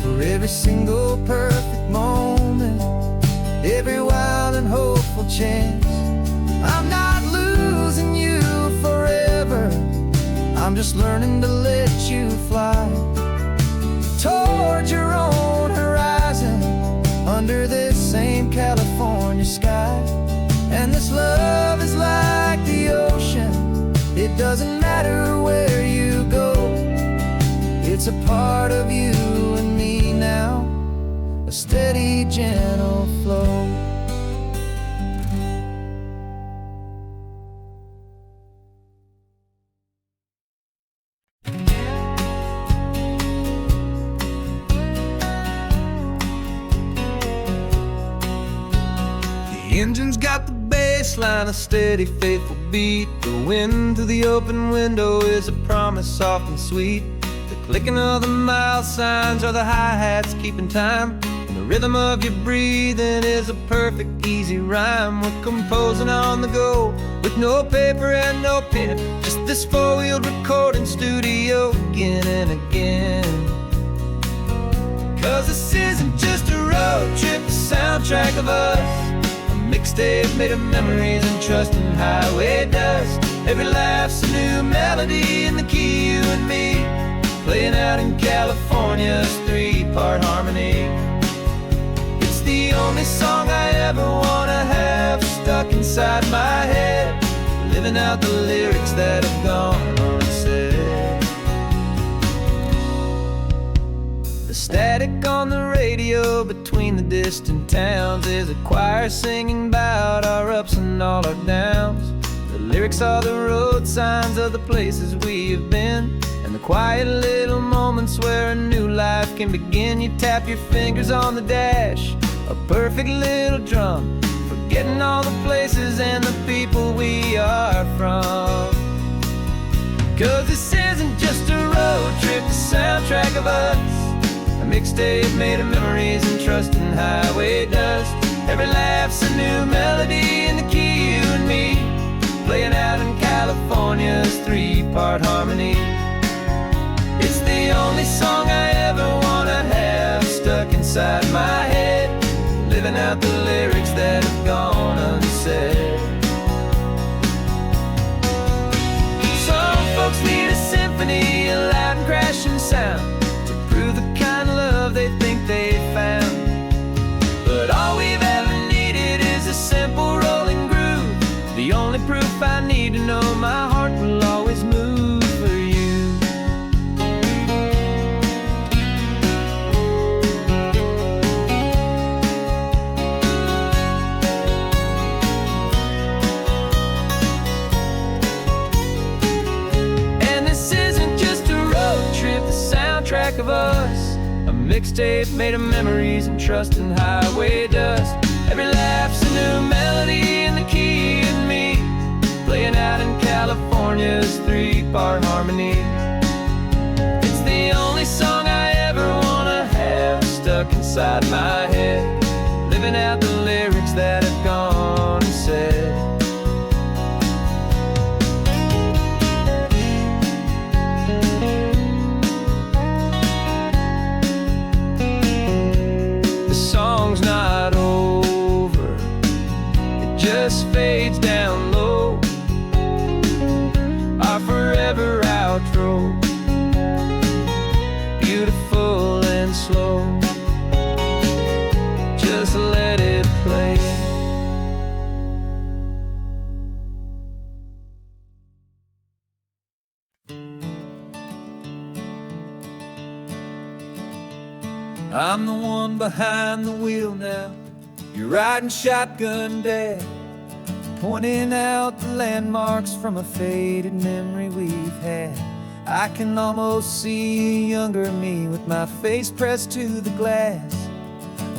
Speaker 2: for every single perfect moment, every wild and hopeful chance. I'm not losing you forever, I'm just learning to let you fly toward your own horizon, under this same California sky. And this love is like the ocean, it doesn't matter where you go, it's a part of you and me now, a steady, gentle flow.
Speaker 1: The engine's got the baseline, a steady, faithful beat. The wind through the open window is a promise soft and sweet. The clicking of the mile signs are the hi-hats keeping time, and the rhythm of your breathing is a perfect, easy rhyme. We're composing on the go, with no paper and no pen, just this four-wheeled recording studio again and again. 'Cause this isn't just a road trip, the soundtrack of us, mixtape made of memories and trust in highway dust. Every laugh's a new melody in the key, you and me, playing out in California's three-part harmony. It's the only song I ever wanna have stuck inside my head, living out the lyrics that have gone unsaid. The static on the radio between the distant towns is a choir singing about our ups and all our downs. The lyrics are the road signs of the places we have been, and the quiet little moments where a new life can begin. You tap your fingers on the dash, a perfect little drum, forgetting all the places and the people we are from. 'Cause this isn't just a road trip, the soundtrack of us, a mixtape made of memories and trust in highway dust. Every laugh's a new melody in the key, you and me, playing out in California's three-part harmony. It's the only song I ever wanna have stuck inside my head, living out the lyrics that have gone unsaid. Some folks need a symphony, a loud and crashing sound, the kind of love they think they found. But all we've ever needed is a simple rolling groove, the only proof I need to know my heart will always move.
Speaker 3: back of us, a mixtape made of memories and trust and highway dust. Every laugh's a new melody in the key and me, playing out in California's 3-part harmony. It's the only song I ever wanna have stuck inside my head, living out the lyrics that have gone and said. Song's not over, it just fades down low, our forever outro, beautiful and slow, just let it play. I'm the one behind the wheel now, you're riding shotgun, Dad, pointing out the landmarks from a faded memory we've had. I can almost see a younger me with my face pressed to the glass,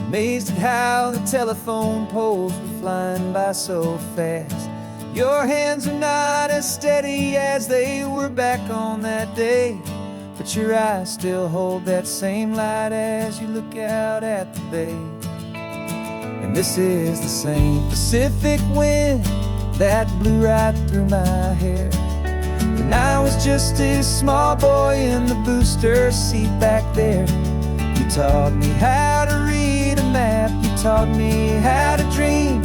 Speaker 3: amazed at how the telephone poles were flying by so fast. Your hands are not as steady as they were back on that day, but your eyes still hold that same light as you look out at the bay. And this is the same Pacific wind that blew right through my hair when I was just a small boy in the booster seat back there. You taught me how to read a map, you taught me how to dream,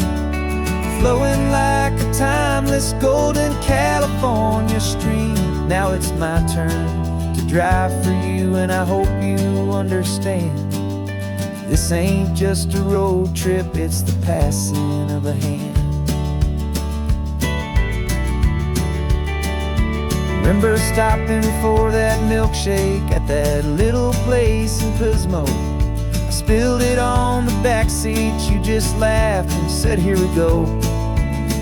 Speaker 3: flowing like a timeless golden California stream. Now it's my turn to drive for you, and I hope you understand, this ain't just a road trip, it's the passing of a hand. Remember stopping for that milkshake at that little place in Pismo? I spilled it on the backseat, you just laughed and said, here we go.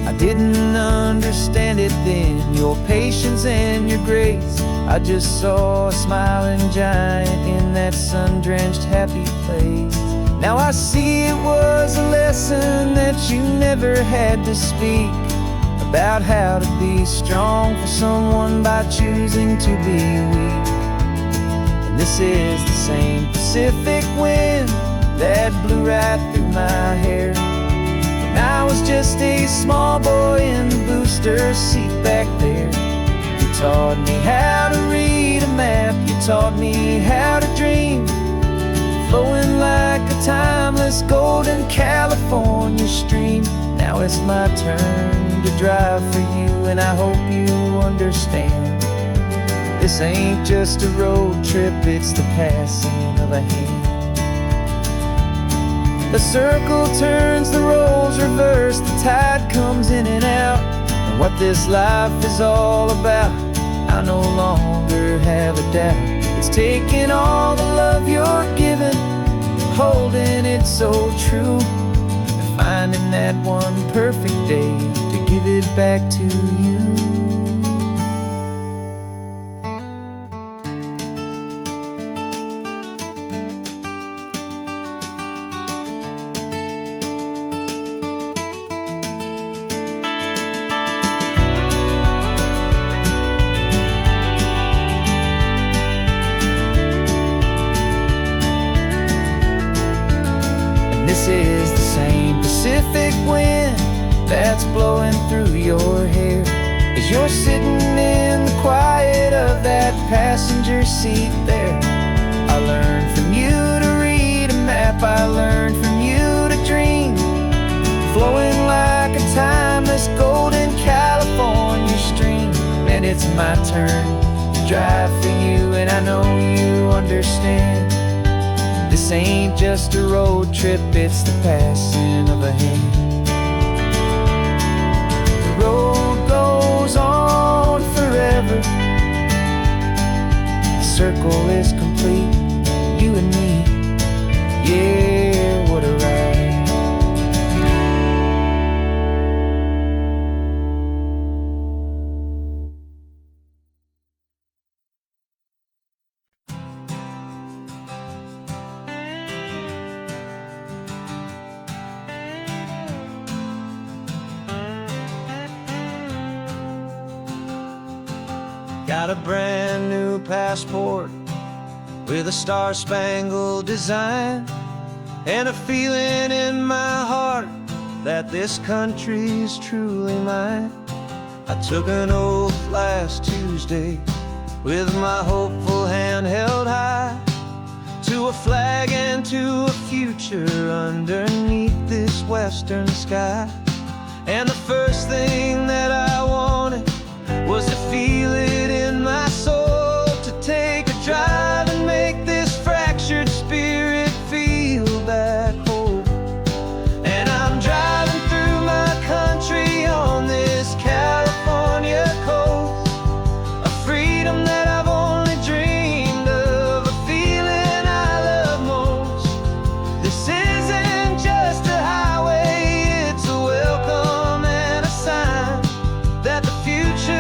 Speaker 3: I didn't understand it then, your patience and your grace. I just saw a smiling giant in that sun-drenched happy place. Now I see it was a lesson that you never had to speak, about how to be strong for someone by choosing to be weak. And this is the same Pacific wind that blew right through my hair when I was just a small boy in the booster seat back there. You taught me how to read a map, you taught me how to dream, flowing like a timeless golden California stream. Now it's my turn to drive for you, and I hope you understand, this ain't just a road trip, it's the passing of a hand. The circle turns, the roles reverse, the tide comes in and out, and what this life is all about, I no longer have a doubt. It's taking all the love you're giving, holding it so true, and finding that one perfect day to give it back to you. This is the same Pacific wind that's blowing through your hair as you're sitting in the quiet of that passenger seat there. I learned from you to read a map, I learned from you to dream, flowing like a timeless golden California stream. And it's my turn to drive for you, and I know you understand, this ain't just a road trip, it's the passing of a hand. The road goes on forever, the circle is complete, you and me, yeah, what a ride.
Speaker 2: Got a brand new passport with a star-spangled design, and a feeling in my heart that this country's truly mine. I took an oath last Tuesday with my hopeful hand held high, to a flag and to a future underneath this western sky. And the first thing that I wanted was to feel it in my soul, to take a drive and make this fractured spirit feel back home. And I'm driving through my country on this California coast, a freedom that I've only dreamed of, a feeling I love most. This isn't just a highway, it's a welcome and a sign that the future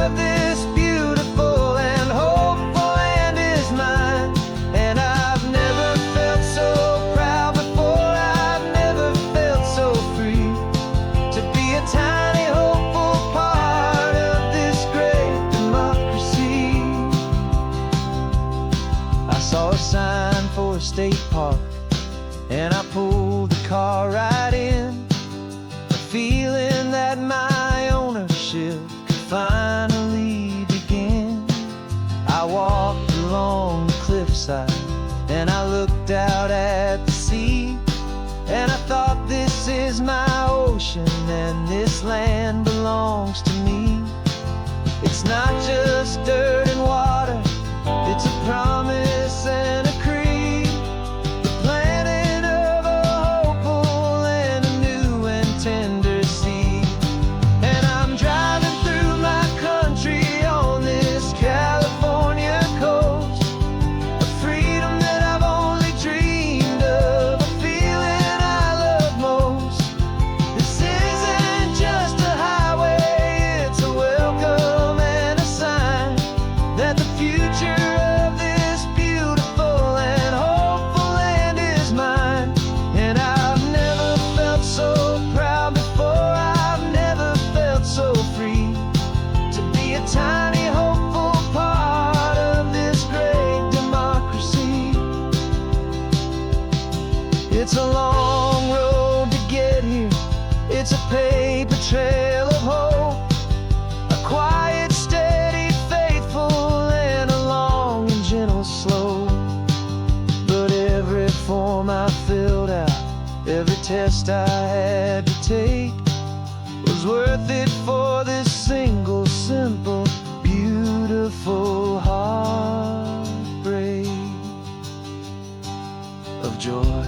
Speaker 2: of this beautiful and hopeful land is mine. And I've never felt so proud before, I've never felt so free, to be a tiny hopeful part of this great democracy. I saw a sign for a state park, and I pulled the car right in, a feeling that my ownership could finally begin. I walked along the cliffside and I looked out at the sea, and I thought, this is my ocean and this land belongs to me. It's not just dirt and water, it's a promise and a creed, the planting of a hopeful and a new and tender seed. And I'm driving through my country on this California coast, a freedom that I've only dreamed of, a feeling I love most. This isn't just a highway, it's a welcome and a sign that the future of this beautiful and hopeful land is mine. And I've never felt so proud before, I've never felt so free, to be a tiny hopeful part of this great democracy. It's a long road to get here, it's a paper trail of hope, a quiet, steady, faithful, and a long and gentle slope. But every form I filled out, every test I had to take, was worth it for this single, simple, beautiful heartbreak of joy.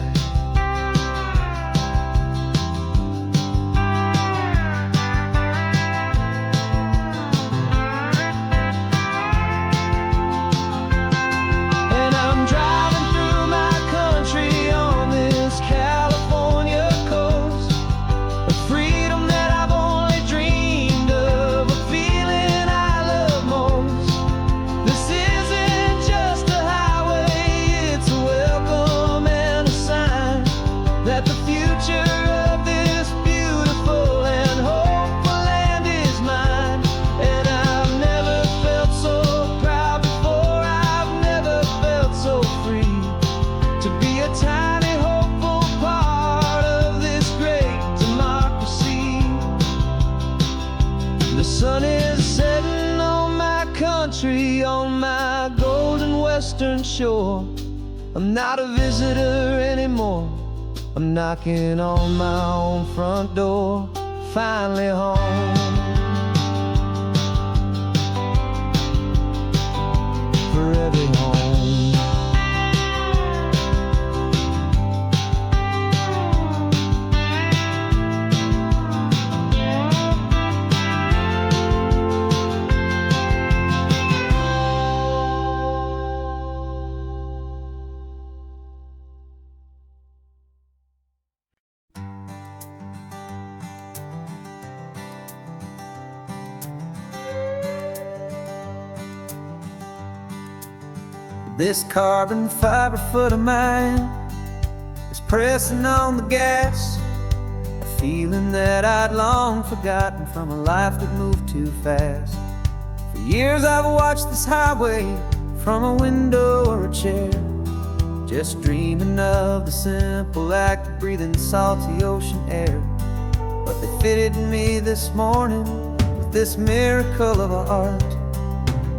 Speaker 2: And I'm driving through my country on this California coast, a freedom that I've only dreamed of, a feeling I love most. This isn't just a highway, it's a welcome and a sign that the future of this beautiful and hopeful land is mine. And I've never felt so proud before, I've never felt so free, to be a tiny hopeful part of this great democracy. The sun is setting on my country, on my golden western shore. I'm not a visitor anymore, I'm knocking on my own front door, finally home. For every home.
Speaker 1: This carbon fiber foot of mine is pressing on the gas, a feeling that I'd long forgotten from a life that moved too fast. For
Speaker 2: years I've watched this highway from a window or a chair, just dreaming of the simple act of breathing salty ocean air. But they fitted me this morning with this miracle of art,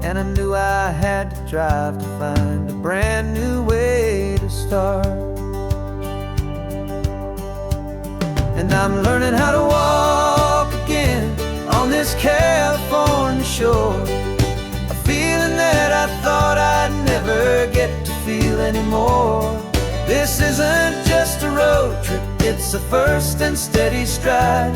Speaker 2: and I knew I had to drive to find a brand new way to start. And I'm learning how to walk again on this California shore, a feeling that I thought I'd never get to feel anymore. This isn't just a road trip, it's a first and steady stride,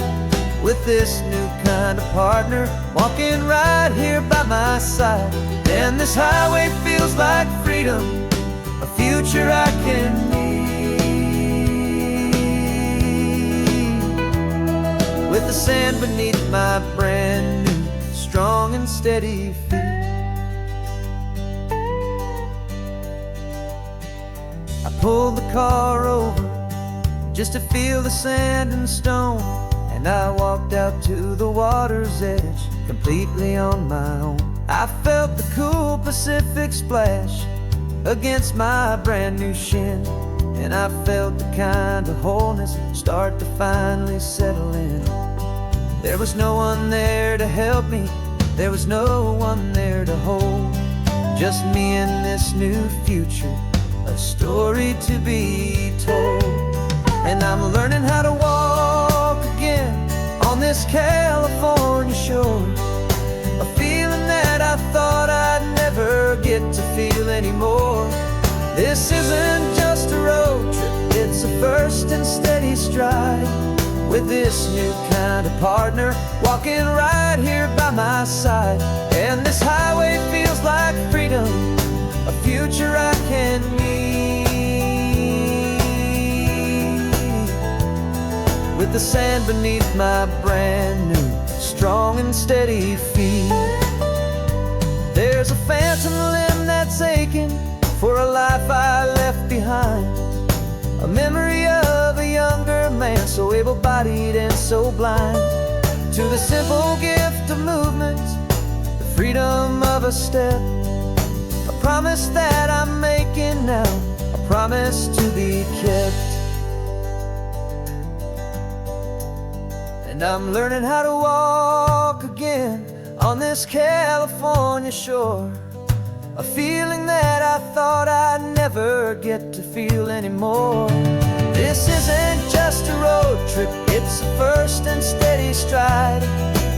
Speaker 2: with this new kind of partner walking right here by my side. And this highway feels like freedom, a future I can need, with the sand beneath my brand new strong and steady feet. I pulled the car over just to feel the sand and stone, and I walked out to the water's edge completely on my own. I felt the cool Pacific splash against my brand new shin, and I felt the kind of wholeness start to finally settle in. There was no one there to help me, there was no one there to hold, just me and this new future, a story to be told. And I'm learning how to walk again on this California shore, a feeling that I thought I'd never get to feel anymore. This isn't just a road trip, it's a first and steady stride, with this new kind of partner walking right here by my side. And this highway feels like freedom, a future I can need, with the sand beneath my brand new strong and steady feet. There's a phantom limb that's aching for a life I left behind, a memory of a younger man so able-bodied and so blind, to the simple gift of movement, the freedom of a step, a promise that I'm making now, a promise to be kept. And I'm learning how to walk again on this California shore, a feeling that I thought I'd never get to feel anymore. This isn't just a road trip, it's a first and steady stride,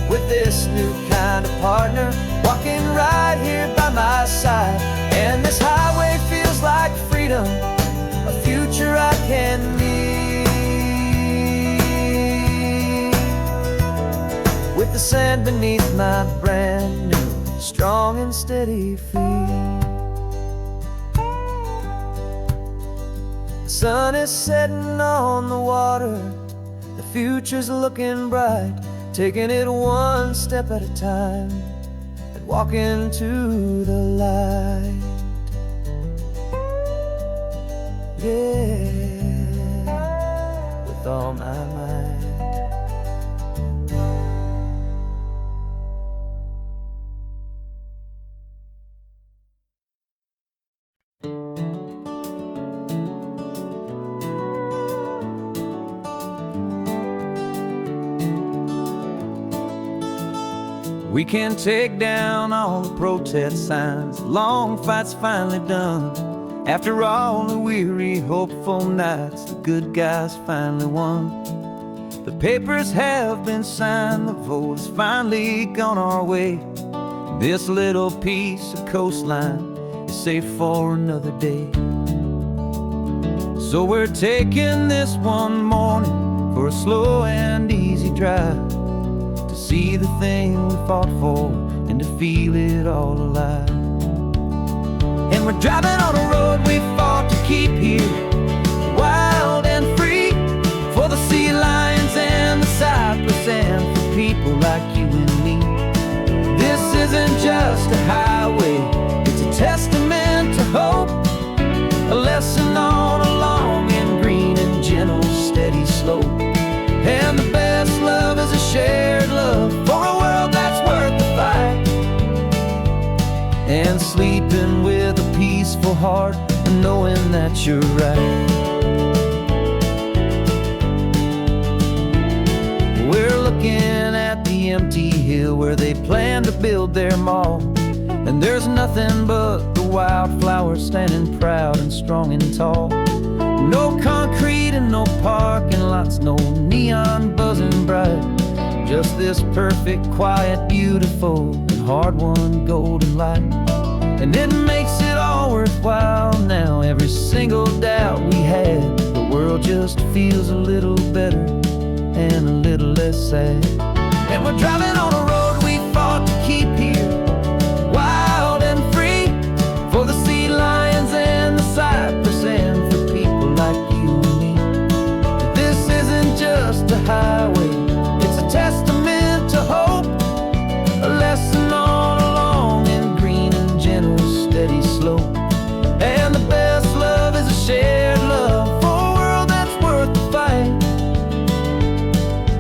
Speaker 2: with this new kind of partner walking right here by my side. And this highway feels like freedom, a future I can need, with the sand beneath my brand new strong and steady feet. The sun is setting on the water, the future's looking bright, taking it one step at a time and walking to the light. Yeah, with all my might. We can take down all the protest signs, long fight's finally done. After all the weary, hopeful nights, the good guys finally won. The papers have been signed, the vote has finally gone our way. This little piece of coastline is safe for another day. So we're taking this one morning for a slow and easy drive, to see the thing we fought for and to feel it all alive. And we're driving on a road we fought to keep here, wild and free, for the sea lions and the cypress and for people like you and me. This isn't just a highway, it's a testament to hope, a lesson on a long and green and gentle steady slope. And the best love is a shared love for a world that's worth the fight. and sleeping with a peaceful heart and knowing that you're right. We're looking at the empty hill where they plan to build their mall, and there's nothing but the wildflowers standing proud and strong and tall. No concrete and no parking lots, no neon buzzing bright, just this perfect, quiet, beautiful, and hard-won golden light. And it makes it all worthwhile now. Every single doubt we had, the world just feels a little better and a little less sad. And we're driving on a road we fought to keep here, wild and free, for the sea lions and the cypress, and for people like you and me. This isn't just a highway, it's a testament to hope, a lesson on a long and green and gentle steady slope. And the best love is a shared love for a world that's worth the fight,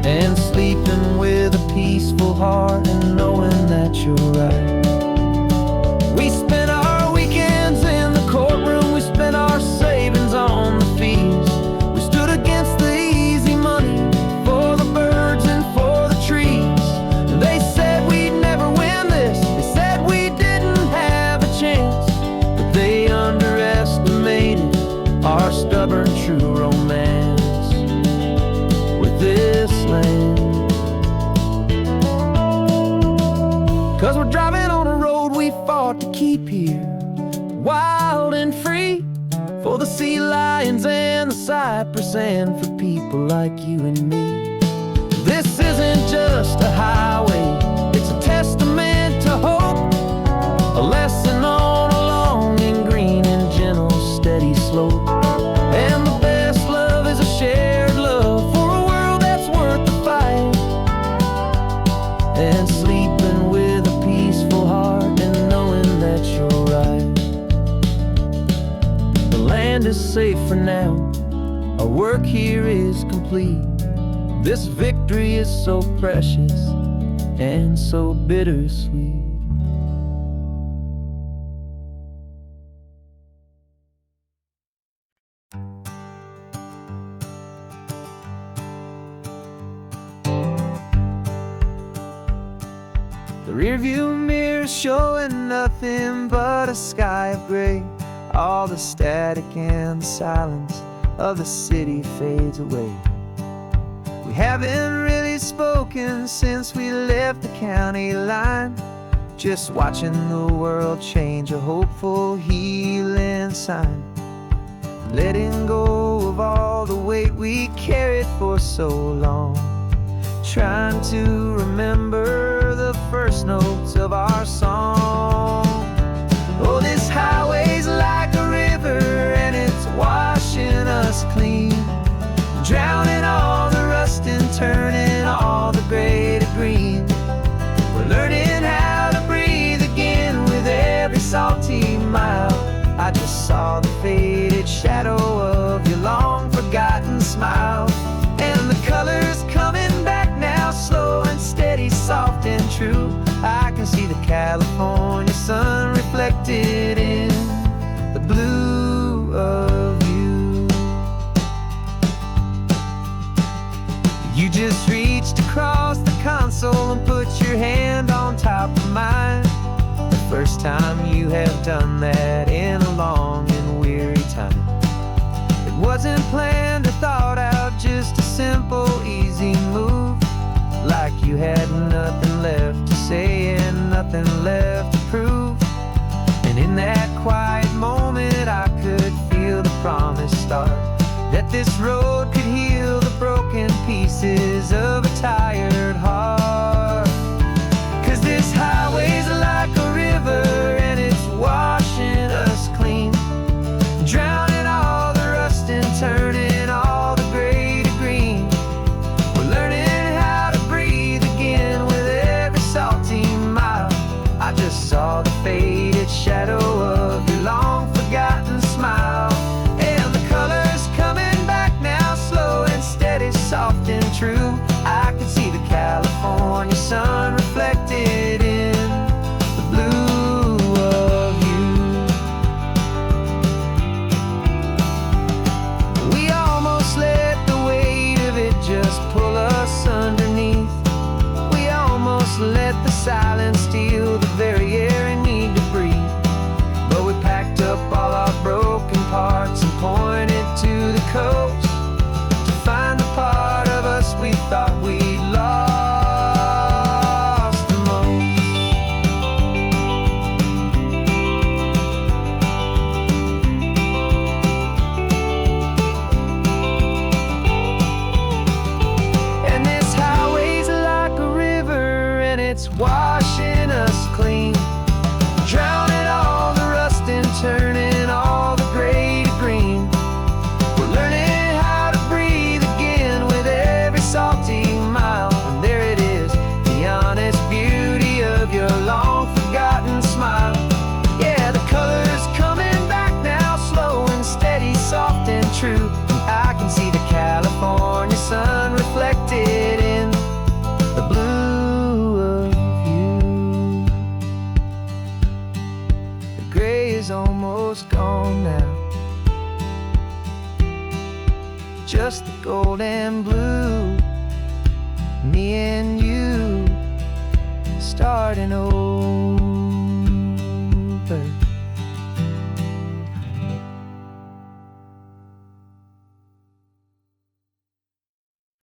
Speaker 2: and sleeping with a peaceful heart and knowing that you're right. We spent our weekends in the courtroom, we spent our savings on the fees. We stood against the easy money for the birds and for the trees. They said we'd never win this, they said we didn't have a chance, but they underestimated our stubborn true romance with this land. 'Cause we're driving on a road we fought to keep here, wild and free, for the sea lions and the cypress, and for people like you and me. This isn't just a highway, it's a testament to hope, a lesson on a long and green and gentle steady slope. And the best love is a shared love for a world that's worth the fight, and sleeping with a peaceful heart and knowing that you're right. The land is safe for now, our work here is complete. This victory is so precious and so bittersweet. The rearview mirror showing nothing but a sky of gray. All the static and the silence of the city fades away. We haven't really spoken since we left the county line, just watching the world change, a hopeful healing sign. Letting go of all the weight we carried for so long, trying to remember the first notes of our song. Oh, this highway's like a river and it's washing us clean, drowning all the rust and turning all the gray to green. We're learning how to breathe again with every salty mile. I just saw the faded shadow of your long forgotten smile, and the colors coming back now, slow and steady, soft and true. I can see the California sun reflected in the blue of you. You just reached across the console and put your hand on top of mine. The first time you have done that in a long and weary time. It wasn't planned or thought out, just a simple, easy move. Like you had nothing left to say and nothing left to prove. And in that quiet moment I could feel the promise start, that this road could heal the broken pieces of a tired heart. 'Cause this highway's like a river and it's washing us clean, drowning all the rust and turning all the gray to green. We're learning how to breathe again with every salty mile. I just saw the faded shadow of your long forgotten smile, and the colors coming back now, slow and steady, soft and true. I can see the is almost gone now. Just the gold and blue, me and you starting over.